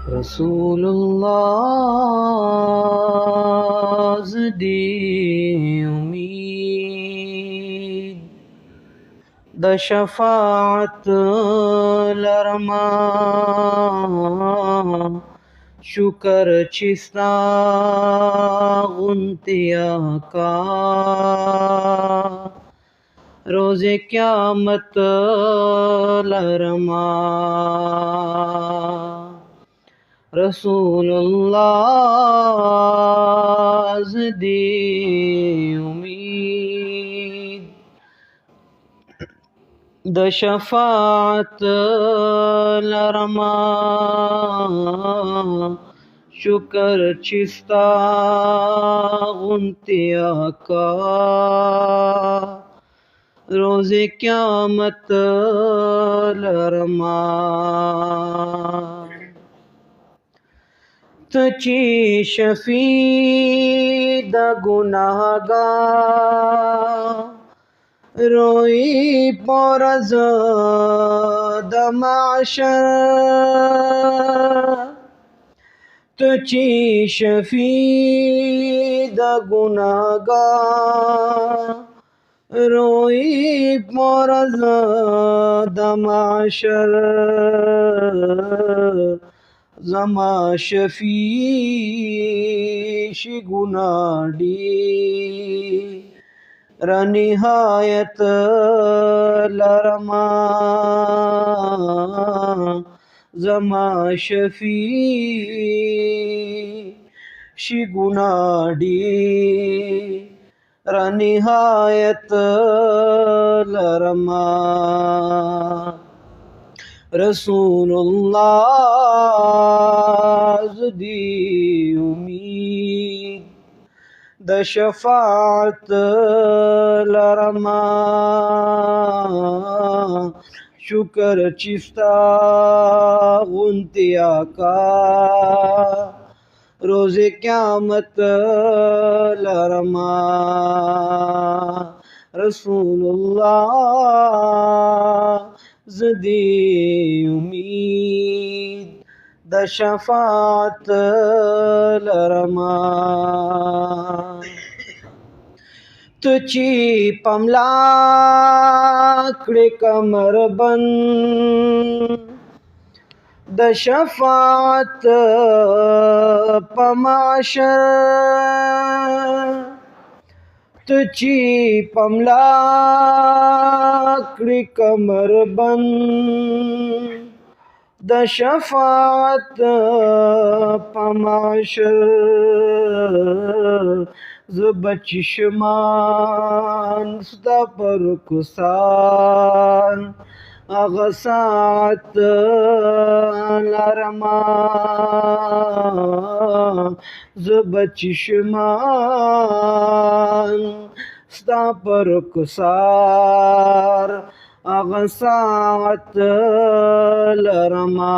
رسول اللہ زدی امید د شفاعت لرما شکر چستا غنتیا کا روز قیامت لرما. رسول اللہ زدی امید د شفاعت لرما شکر چستا غنتیا کا روز قیامت لرما. تچی شفیع د گناہگار روئی پرز د معشر. تچی شفیع د گناہگار روئی پرز د معشر. زما شفیع شی گناہ دی را نہایت لرما. زما شفیع شی گناہ دی را نہایت لرما. رسول اللہ زدی امید د شفاعت لرما شکر چستا غنتیا کا روز قیامت لرما رسول اللہ زدی امید د شفاعت لرما تو چی پملا کړې کمر بند د شفاعت په معاشر تو چی پملا کړې کمر بند د شفاعت په معاشر زب چشمان ستا پر کسان اغا ساعت لرما زب چشمان ستا پر کسار اغا ساعت لرما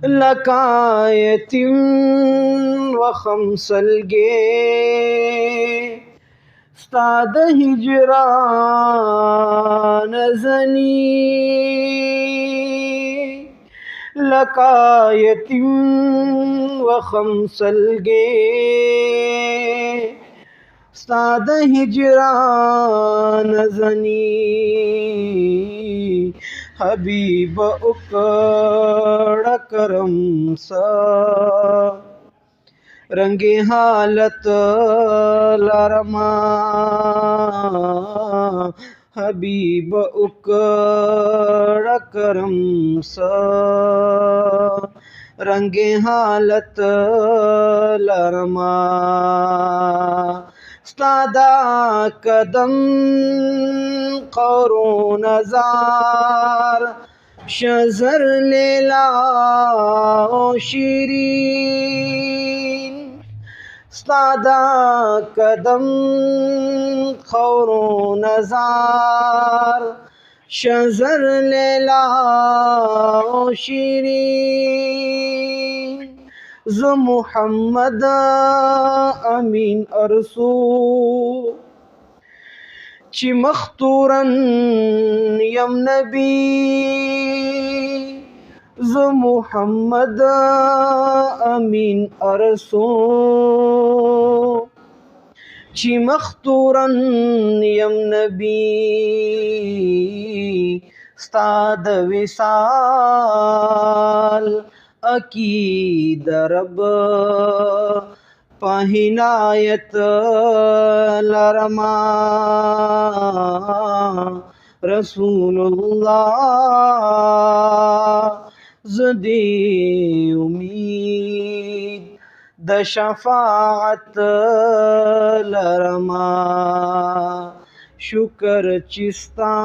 لکا یتیم و خمسلگے ستا د هجران زنی لکا یتیم و خمسلگے ستا د هجران زنی حبیب اکڑ کرم سا رنگ حالت لرما حبیب اکڑ کرم سا رنگ حالت لرما ستادا قدم قورو نظار شزر لیلا و شیرین ستادا قدم قورو نظار شزر لیلا و شیرین ز محمد امین ارسو چی مختورن یم نبی ز محمد امین ارسو چی مختورن یم نبی ستاد وصال عقید رب پہنایت لرما رسول اللہ زدی امید د شفاعت لرما شکر چستا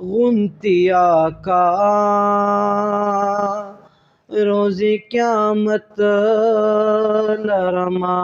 غنتی آقا روز قیامت لرما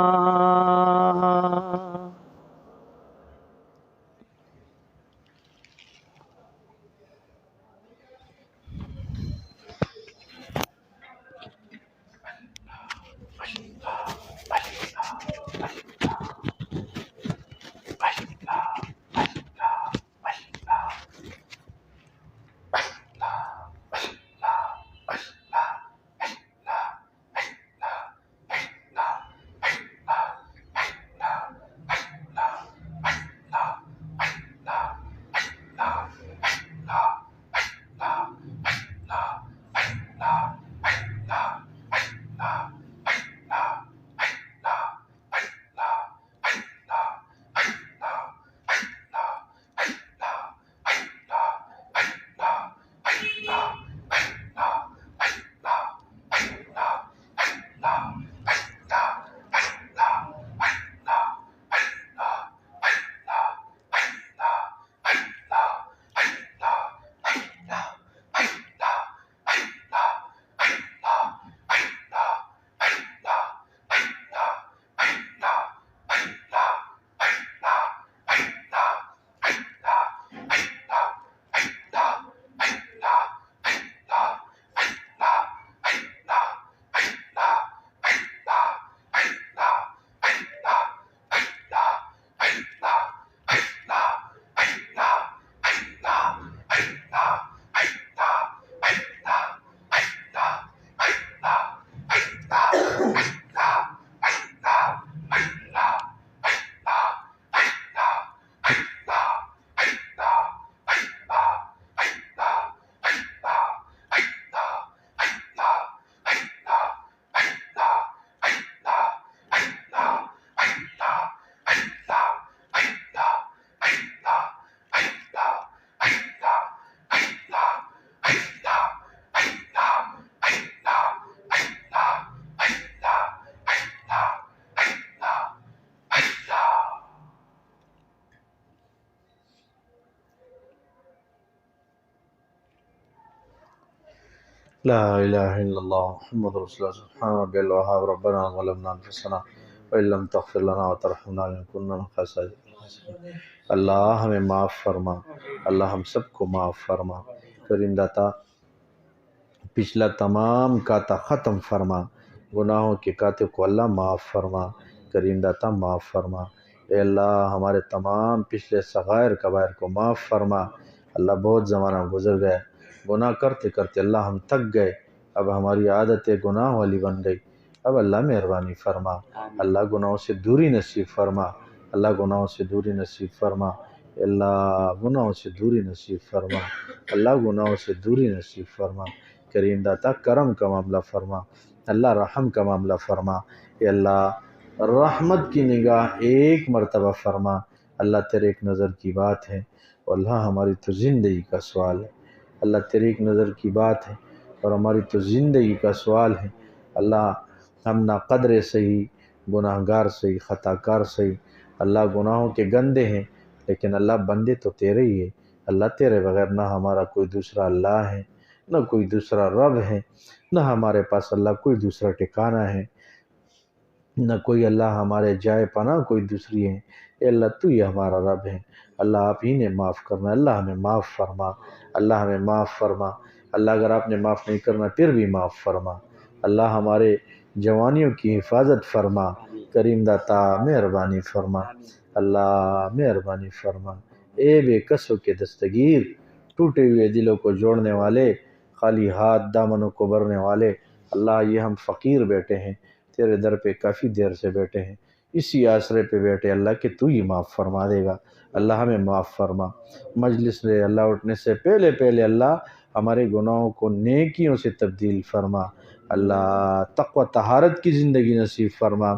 لا الہ الا اللہ محمد رسول اللہ سبحان ربی الوہاب ربنا ظلمنا انفسنا وإن لم تغفر لنا وترحمنا لنكونن من الخاسرین۔ اللہ ہمیں معاف فرما، اللہ ہم سب کو معاف فرما۔ کریم داتا پچھلا تمام کاتا ختم فرما، گناہوں کے کاتے کو اللہ معاف فرما، کریم داتا معاف فرما۔ اے اللہ ہمارے تمام پچھلے صغائر کبائر کو معاف فرما۔ اللہ بہت زمانہ گزر گیا، گناہ کرتے کرتے اللہ ہم تک گئے، اب ہماری عادت گناہ والی بن گئی، اب اللہ مہربانی فرما، اللہ گناہوں سے دوری نصیب فرما، اللہ گناہوں سے دوری نصیب فرما، اللہ گناہوں سے دوری نصیب فرما، اللہ گناہوں سے دوری نصیب فرما۔ کریم داتا کرم کا معاملہ فرما، اللہ رحم کا معاملہ فرما، اے اللہ رحمت کی نگاہ ایک مرتبہ فرما، اللہ تیرے ایک نظر کی بات ہے، اور اللہ ہماری تو زندگی کا سوال ہے، اللہ تیرے ایک نظر کی بات ہے اور ہماری تو زندگی کا سوال ہے۔ اللہ ہم ناقدر صحیح، گناہ گار صحیح، خطا کار صحیح، اللہ گناہوں کے گندے ہیں، لیکن اللہ بندے تو تیرے ہی ہے، اللہ تیرے بغیر نہ ہمارا کوئی دوسرا اللہ ہے، نہ کوئی دوسرا رب ہے، نہ ہمارے پاس اللہ کوئی دوسرا ٹھکانہ ہے، نہ کوئی اللہ ہمارے جائے پناہ کوئی دوسری ہے۔ اے اللہ تو ہی ہمارا رب ہے، اللہ آپ ہی نے معاف کرنا، اللہ ہمیں معاف فرما، اللہ ہمیں معاف فرما، اللہ اگر آپ نے معاف نہیں کرنا پھر بھی معاف فرما، اللہ ہمارے جوانیوں کی حفاظت فرما، کریم داتا مہربانی فرما، اللہ مہربانی فرما۔ اے بے کسوں کے دستگیر، ٹوٹے ہوئے دلوں کو جوڑنے والے، خالی ہاتھ دامنوں کو بھرنے والے، اللہ یہ ہم فقیر بیٹھے ہیں، تیرے در پہ کافی دیر سے بیٹھے ہیں، اسی آسرے پہ بیٹھے اللہ کہ تو ہی معاف فرما دے گا، اللہ ہمیں معاف فرما۔ مجلس میں اللہ اٹھنے سے پہلے پہلے اللہ ہمارے گناہوں کو نیکیوں سے تبدیل فرما، اللہ تقوی طہارت کی زندگی نصیب فرما،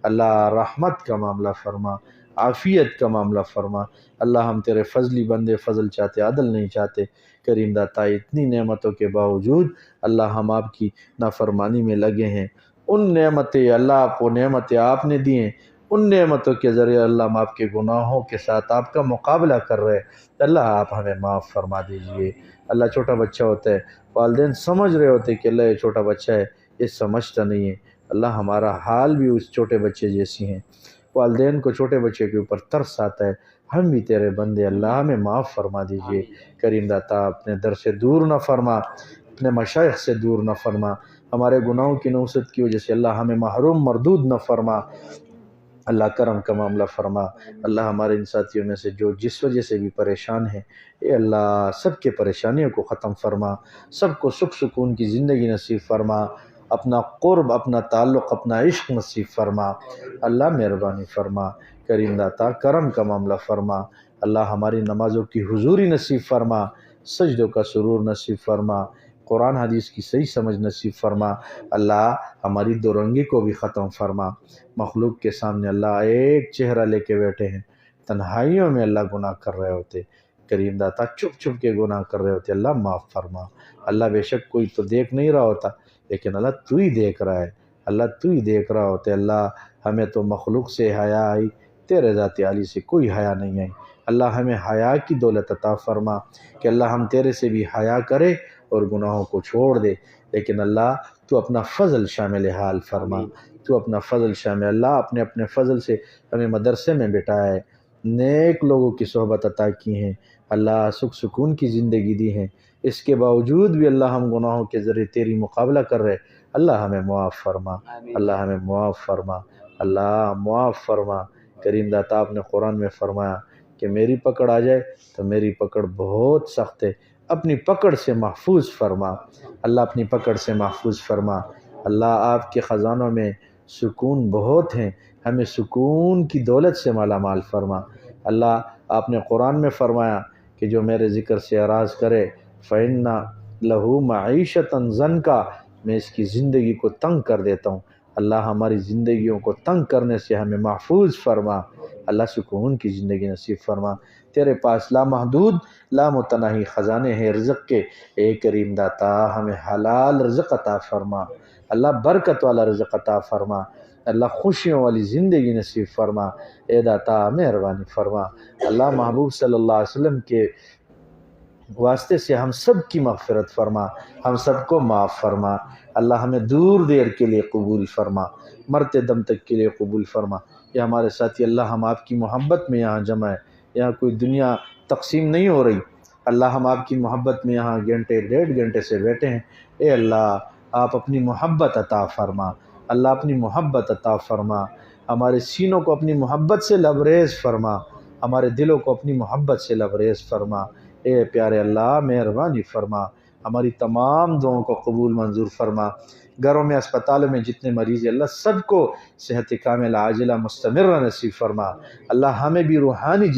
اللہ رحمت کا معاملہ فرما، عافیت کا معاملہ فرما، اللہ ہم تیرے فضلی بندے، فضل چاہتے عدل نہیں چاہتے، کریم داتا اتنی نعمتوں کے باوجود اللہ ہم آپ کی نافرمانی میں لگے ہیں، ان نعمتیں اللہ آپ کو نعمتیں آپ نے دی ہیں، ان نعمتوں کے ذریعے اللہ ہم آپ کے گناہوں کے ساتھ آپ کا مقابلہ کر رہے ہیں، اللہ آپ ہمیں معاف فرما دیجئے۔ اللہ چھوٹا بچہ ہوتا ہے، والدین سمجھ رہے ہوتے کہ اللہ یہ چھوٹا بچہ ہے، یہ سمجھتا نہیں ہے، اللہ ہمارا حال بھی اس چھوٹے بچے جیسی ہیں، والدین کو چھوٹے بچے کے اوپر ترس آتا ہے، ہم بھی تیرے بندے، اللہ ہمیں معاف فرما دیجئے، کریم داتا اپنے در سے دور نہ فرما، اپنے مشائخ سے دور نہ فرما، ہمارے گناہوں کی نوست کی وجہ سے اللہ ہمیں محروم مردود نہ فرما، اللہ کرم کا معاملہ فرما، اللہ ہمارے ان ساتھیوں میں سے جو جس وجہ سے بھی پریشان ہیں، اے اللہ سب کے پریشانیوں کو ختم فرما، سب کو سکھ سکون کی زندگی نصیب فرما، اپنا قرب، اپنا تعلق، اپنا عشق نصیب فرما، اللہ مہربانی فرما، کریم داتا کرم کا معاملہ فرما، اللہ ہماری نمازوں کی حضوری نصیب فرما، سجدوں کا سرور نصیب فرما، قرآن حدیث کی صحیح سمجھ نصیب فرما، اللہ ہماری دو رنگی کو بھی ختم فرما، مخلوق کے سامنے اللہ ایک چہرہ لے کے بیٹھے ہیں، تنہائیوں میں اللہ گناہ کر رہے ہوتے، کریم داتا چھپ چھپ کے گناہ کر رہے ہوتے، اللہ معاف فرما، اللہ بے شک کوئی تو دیکھ نہیں رہا ہوتا، لیکن اللہ تو ہی دیکھ رہا ہے، اللہ تو ہی دیکھ رہا ہوتے، اللہ ہمیں تو مخلوق سے حیا آئی، تیرے ذات عالی سے کوئی حیا نہیں آئی، اللہ ہمیں حیا کی دولت عطا فرما کہ اللہ ہم تیرے سے بھی حیا کرے اور گناہوں کو چھوڑ دے، لیکن اللہ تو اپنا فضل شامل حال فرما، تو اپنا فضل شامل، اللہ اپنے فضل سے ہمیں مدرسے میں بٹھایا ہے، نیک لوگوں کی صحبت عطا کی ہیں، اللہ سکھ سکون کی زندگی دی ہیں، اس کے باوجود بھی اللہ ہم گناہوں کے ذریعے تیری مقابلہ کر رہے، اللہ ہمیں معاف فرما، اللہ ہمیں معاف فرما، اللہ معاف فرما، کریم داتا آپ نے قرآن میں فرمایا کہ میری پکڑ آ جائے تو میری پکڑ بہت سخت ہے، اپنی پکڑ سے محفوظ فرما، اللہ اپنی پکڑ سے محفوظ فرما، اللہ آپ کے خزانوں میں سکون بہت ہیں، ہمیں سکون کی دولت سے مالا مال فرما، اللہ آپ نے قرآن میں فرمایا کہ جو میرے ذکر سے اعراض کرے فَإِنَّ لَهُ مَعِيشَةً ضَنْكَ، میں اس کی زندگی کو تنگ کر دیتا ہوں، اللہ ہماری زندگیوں کو تنگ کرنے سے ہمیں محفوظ فرما، اللہ سکون کی زندگی نصیب فرما، تیرے پاس لامحدود لامتناہی خزانے ہیں رزق کے، اے کریم داتا ہمیں حلال رزق عطا فرما، اللہ برکت والا رزق عطا فرما، اللہ خوشیوں والی زندگی نصیب فرما، اے داتا مہربانی فرما، اللہ محبوب صلی اللہ علیہ وسلم کے واسطے سے ہم سب کی مغفرت فرما، ہم سب کو معاف فرما۔ اللہ ہمیں دور دیر کے لیے قبول فرما، مرتے دم تک کے لیے قبول فرما۔ یا ہمارے ساتھی اللہ، ہم آپ کی محبت میں یہاں جمع ہے، یہاں کوئی دنیا تقسیم نہیں ہو رہی۔ اللہ ہم آپ کی محبت میں یہاں گھنٹے 1.5 گھنٹے سے بیٹھے ہیں۔ اے اللہ، آپ اپنی محبت عطا فرما، اللہ اپنی محبت عطا فرما، ہمارے سینوں کو اپنی محبت سے لبریز فرما، ہمارے دلوں کو اپنی محبت سے لبریز فرما۔ اے پیارے اللہ، مہربانی فرما، ہماری تمام دعاؤں کو قبول منظور فرما۔ گھروں میں، اسپتالوں میں جتنے مریض ہیں اللہ، سب کو صحت کامل عاجلہ مستمرہ نصیب فرما۔ اللہ ہمیں بھی روحانی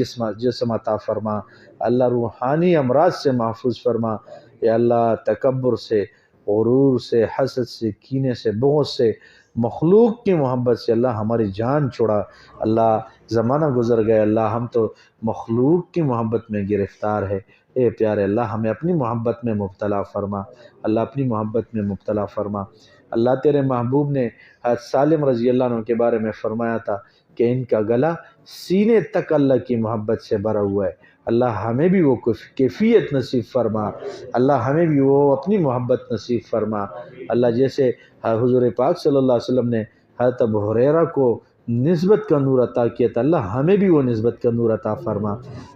جسم عطا فرما، اللہ روحانی امراض سے محفوظ فرما۔ یا اللہ، تکبر سے، غرور سے، حسد سے، کینے سے، بغض سے، مخلوق کی محبت سے اللہ ہماری جان چھڑا۔ اللہ زمانہ گزر گیا، اللہ ہم تو مخلوق کی محبت میں گرفتار ہے۔ اے پیارے اللہ، ہمیں اپنی محبت میں مبتلا فرما، اللہ اپنی محبت میں مبتلا فرما۔ اللہ تیرے محبوب نے حضرت سالم رضی اللہ عنہ کے بارے میں فرمایا تھا کہ ان کا گلا سینے تک اللہ کی محبت سے بھرا ہوا ہے۔ اللہ ہمیں بھی وہ کیفیت نصیب فرما، اللہ ہمیں بھی وہ اپنی محبت نصیب فرما۔ اللہ جیسے حضور پاک صلی اللہ علیہ وسلم نے حضرت ابو ہریرہ کو نسبت کا نور عطا کیا تھا، اللہ ہمیں بھی وہ نسبت کا نور عطا فرما۔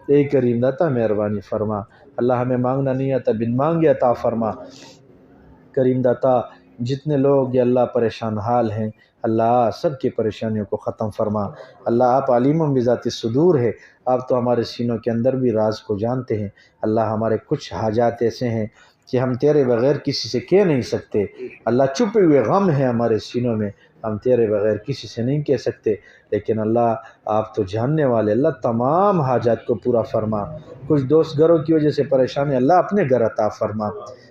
اے کریم داتا، مہربانی فرما، اللہ ہمیں مانگنا نہیں آتا، بن مانگے عطا فرما۔ کریم داتا، جتنے لوگ یا اللہ پریشان حال ہیں، اللہ سب کی پریشانیوں کو ختم فرما۔ اللہ آپ علیم بذات الصدور ہے، آپ تو ہمارے سینوں کے اندر بھی راز کو جانتے ہیں۔ اللہ ہمارے کچھ حاجات ایسے ہیں کہ ہم تیرے بغیر کسی سے کہہ نہیں سکتے، اللہ چھپے ہوئے غم ہیں ہمارے سینوں میں، ہم تیرے بغیر کسی سے نہیں کہہ سکتے، لیکن اللہ آپ تو جاننے والے، اللہ تمام حاجات کو پورا فرما۔ کچھ دوست گھروں کی وجہ سے پریشان ہیں، اللہ اپنے گھر عطا فرما۔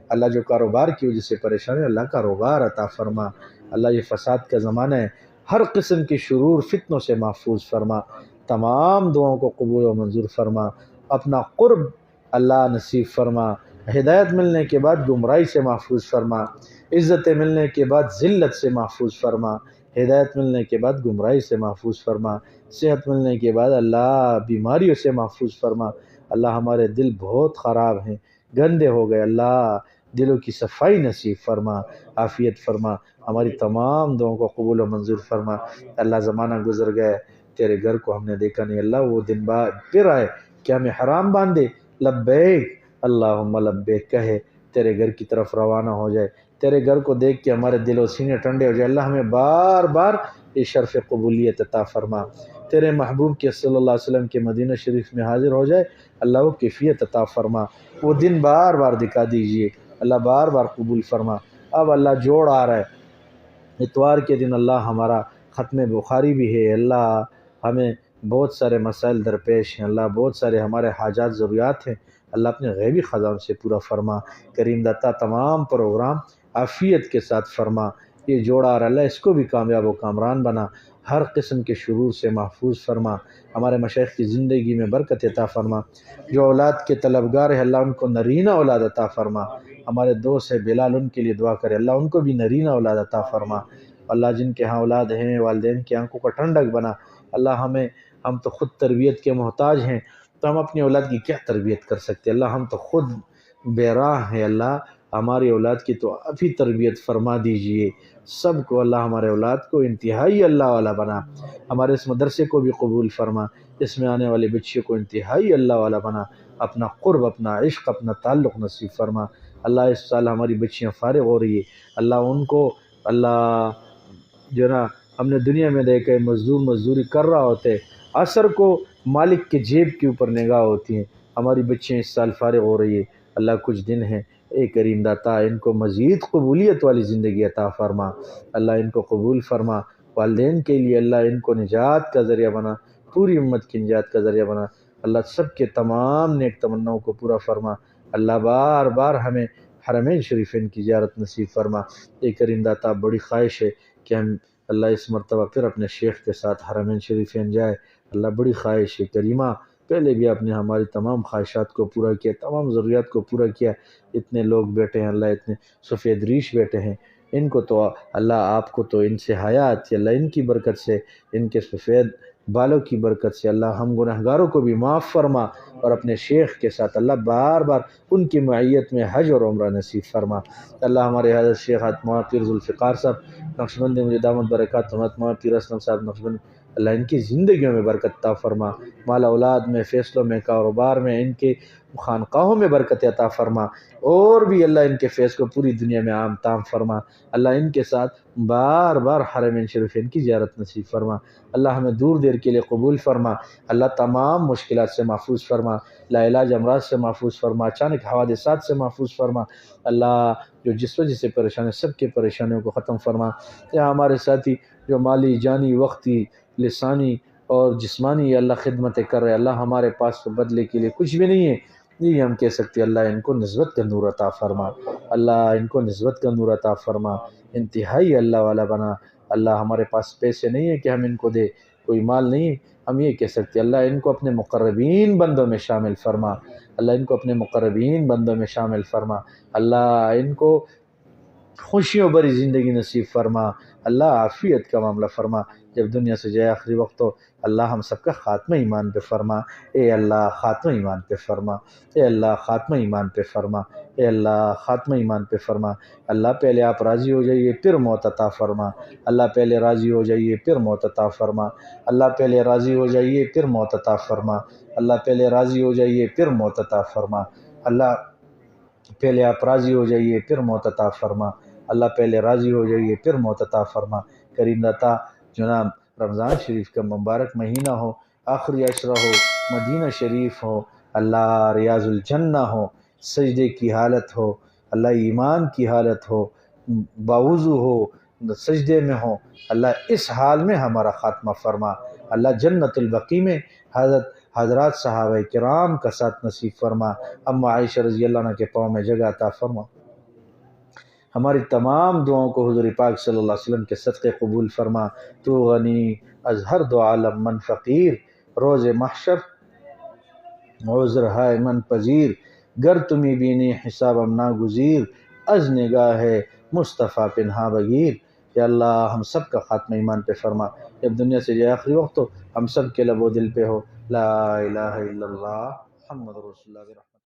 اللہ جو کاروبار کی وجہ سے پریشان ہے، اللہ کاروبار عطا فرما۔ اللہ یہ فساد کا زمانہ ہے، ہر قسم کی شرور فتنوں سے محفوظ فرما، تمام دعاؤں کو قبول و منظور فرما۔ اپنا قرب اللہ نصیب فرما، ہدایت ملنے کے بعد گمراہی سے محفوظ فرما، عزت ملنے کے بعد ذلت سے محفوظ فرما، ہدایت ملنے کے بعد گمراہی سے محفوظ فرما، صحت ملنے کے بعد اللہ بیماریوں سے محفوظ فرما۔ اللہ ہمارے دل بہت خراب ہیں، گندے ہو گئے، اللہ دلوں کی صفائی نصیب فرما، عافیت فرما، ہماری تمام دعاؤں کو قبول و منظور فرما۔ اللہ زمانہ گزر گیا، تیرے گھر کو ہم نے دیکھا نہیں، اللہ وہ دن بعد پھر آئے کہ ہمیں حرام باندھے، لبیک اللہم لبیک کہے، تیرے گھر کی طرف روانہ ہو جائے، تیرے گھر کو دیکھ کے ہمارے دل و سینے ٹھنڈے ہو جائے۔ اللہ ہمیں بار بار یہ شرف قبولیت عطا فرما، تیرے محبوب کے صلی اللہ علیہ وسلم کے مدینہ شریف میں حاضر ہو جائے، اللہ وہ کیفیت عطا فرما، وہ دن بار بار دکھا دیجئے، اللہ بار بار قبول فرما۔ اب اللہ جوڑ آ رہا ہے، اتوار کے دن اللہ ہمارا ختم بخاری بھی ہے، اللہ ہمیں بہت سارے مسائل درپیش ہیں، اللہ بہت سارے ہمارے حاجات ضروریات ہیں، اللہ اپنے غیبی خزانوں سے پورا فرما۔ کریم داتا تمام پروگرام عافیت کے ساتھ فرما، یہ جوڑا رہا اللہ اس کو بھی کامیاب و کامران بنا، ہر قسم کے شرور سے محفوظ فرما، ہمارے مشائخ کی زندگی میں برکت عطا فرما، جو اولاد کے طلبگار ہیں اللہ ان کو نرینہ اولاد عطا فرما، ہمارے دوست ہے بلال ان کے لیے دعا کرے، اللہ ان کو بھی نرینہ اولاد عطا فرما، اللہ جن کے ہاں اولاد ہیں والدین کی آنکھوں کا ٹھنڈک بنا، اللہ ہم تو خود تربیت کے محتاج ہیں، تو ہم اپنی اولاد کی کیا تربیت کر سکتے، اللہ ہم تو خود بے راہ ہیں، اللہ ہماری اولاد کی تو آپ ہی تربیت فرما دیجئے، سب کو اللہ ہمارے اولاد کو انتہائی اللہ والا بنا، ہمارے اس مدرسے کو بھی قبول فرما، اس میں آنے والے بچے کو انتہائی اللہ والا بنا، اپنا قرب، اپنا عشق، اپنا تعلق نصیب فرما۔ اللہ اس سال ہماری بچیاں فارغ ہو رہی ہے، اللہ ان کو، اللہ جو نا ہم نے دنیا میں دیکھا ہے مزدوری کر رہا ہوتے، عصر کو مالک کے جیب کے اوپر نگاہ ہوتی ہیں، ہماری بچیاں اس سال فارغ ہو رہی ہے، اللہ کچھ دن ہیں، اے کریم داتا ان کو مزید قبولیت والی زندگی عطا فرما، اللہ ان کو قبول فرما، والدین کے لیے اللہ ان کو نجات کا ذریعہ بنا، پوری امت کی نجات کا ذریعہ بنا، اللہ سب کے تمام نیک تمناؤں کو پورا فرما، اللہ بار بار ہمیں حرمین شریفین کی زیارت نصیب فرما۔ اے کریم داتا بڑی خواہش ہے کہ ہم اللہ اس مرتبہ پھر اپنے شیخ کے ساتھ حرمین شریفین جائے، اللہ بڑی خواہش ہے کریمہ، پہلے بھی آپ نے ہماری تمام خواہشات کو پورا کیا، تمام ضروریات کو پورا کیا، اتنے لوگ بیٹھے ہیں اللہ، اتنے سفید ریش بیٹھے ہیں، ان کو تو اللہ آپ کو تو ان سے حیا آتی ہے، اللہ ان کی برکت سے ان کے سفید بالوں کی برکت سے اللہ ہم گنہگاروں کو بھی معاف فرما، اور اپنے شیخ کے ساتھ اللہ بار بار ان کی معیت میں حج اور عمرہ نصیب فرما۔ اللہ ہمارے حضرت شیخ مولانا پیر ذوالفقار صاحب نقشبند مجدد دامت برکات مولانا پیر اسلم صاحب نقشبند، اللہ ان کی زندگیوں میں برکت عطا فرما، مال اولاد میں، فیصلوں میں، کاروبار میں، ان کے خانقاہوں میں برکت عطا فرما، اور بھی اللہ ان کے فیض کو پوری دنیا میں عام تام فرما۔ اللہ ان کے ساتھ بار بار حرمین شریفین کی زیارت نصیب فرما۔ اللہ ہمیں دور دیر کے لیے قبول فرما۔ اللہ تمام مشکلات سے محفوظ فرما، لا علاج امراض سے محفوظ فرما، اچانک حوادثات سے محفوظ فرما۔ اللہ جو جس وجہ سے پریشان ہے سب کی پریشانیوں کو ختم فرما۔ یا ہمارے ساتھی جو مالی، جانی، وقتی، لسانی اور جسمانی اللہ خدمتیں کر رہے، اللہ ہمارے پاس تو بدلے کے لیے کچھ بھی نہیں ہے، یہ ہم کہہ سکتے، اللہ ان کو نسبت کا نور عطا فرما، اللہ ان کو نسبت کا نور عطا فرما، انتہائی اللہ والا بنا۔ اللہ ہمارے پاس پیسے نہیں ہے کہ ہم ان کو دے، کوئی مال نہیں ہے، ہم یہ کہہ سکتے اللہ ان کو اپنے مقربین بندوں میں شامل فرما، اللہ ان کو اپنے مقربین بندوں میں شامل فرما، اللہ ان کو خوشیوں بھری زندگی نصیب فرما، اللہ عافیت کا معاملہ فرما، جب دنیا سے جائے آخری وقت ہو اللہ ہم سب کا خاتمہ ایمان پہ فرما، اے اللہ خاتمہ ایمان پہ فرما، اے اللہ خاتمہ ایمان پہ فرما، اے اللہ خاتمہ ایمان پہ فرما۔ اللہ پہلے آپ راضی ہو جائیے پھر موت عطا فرما، اللہ پہلے راضی ہو جائیے پھر موت عطا فرما، اللہ پہلے راضی ہو جائیے پھر موت عطا فرما، اللہ پہلے راضی ہو جائیے پھر موت عطا فرما، اللہ پہلے آپ راضی ہو جائیے پھر موت عطا فرما، اللہ پہلے راضی ہو جائیے پھر موت عطا فرما۔ کریم داتا جناب رمضان شریف کا مبارک مہینہ ہو، آخری عشرہ ہو، مدینہ شریف ہو، اللہ ریاض الجنہ ہو، سجدے کی حالت ہو، اللہ ایمان کی حالت ہو، باوضو ہو، سجدے میں ہو، اللہ اس حال میں ہمارا خاتمہ فرما، اللہ جنت البقیع میں حضرات صحابہ کرام کا ساتھ نصیب فرما، اما عائشہ رضی اللہ عنہ کے پاؤں میں جگہ عطا فرما، ہماری تمام دعاؤں کو حضور پاک صلی اللہ علیہ وسلم کے صدقے قبول فرما۔ تو غنی از ہر دو عالم من فقیر، روز محشر عذر ہے من پذیر، گر تمہیں بینی حسابم ناگزیر، از نگاہ مصطفیٰ پنہا بگیر۔ یا اللہ ہم سب کا خاتمہ ایمان پہ فرما، جب دنیا سے جائے آخری وقت ہو ہم سب کے لب و دل پہ ہو لا الہ الا اللہ محمد رسول اللہ۔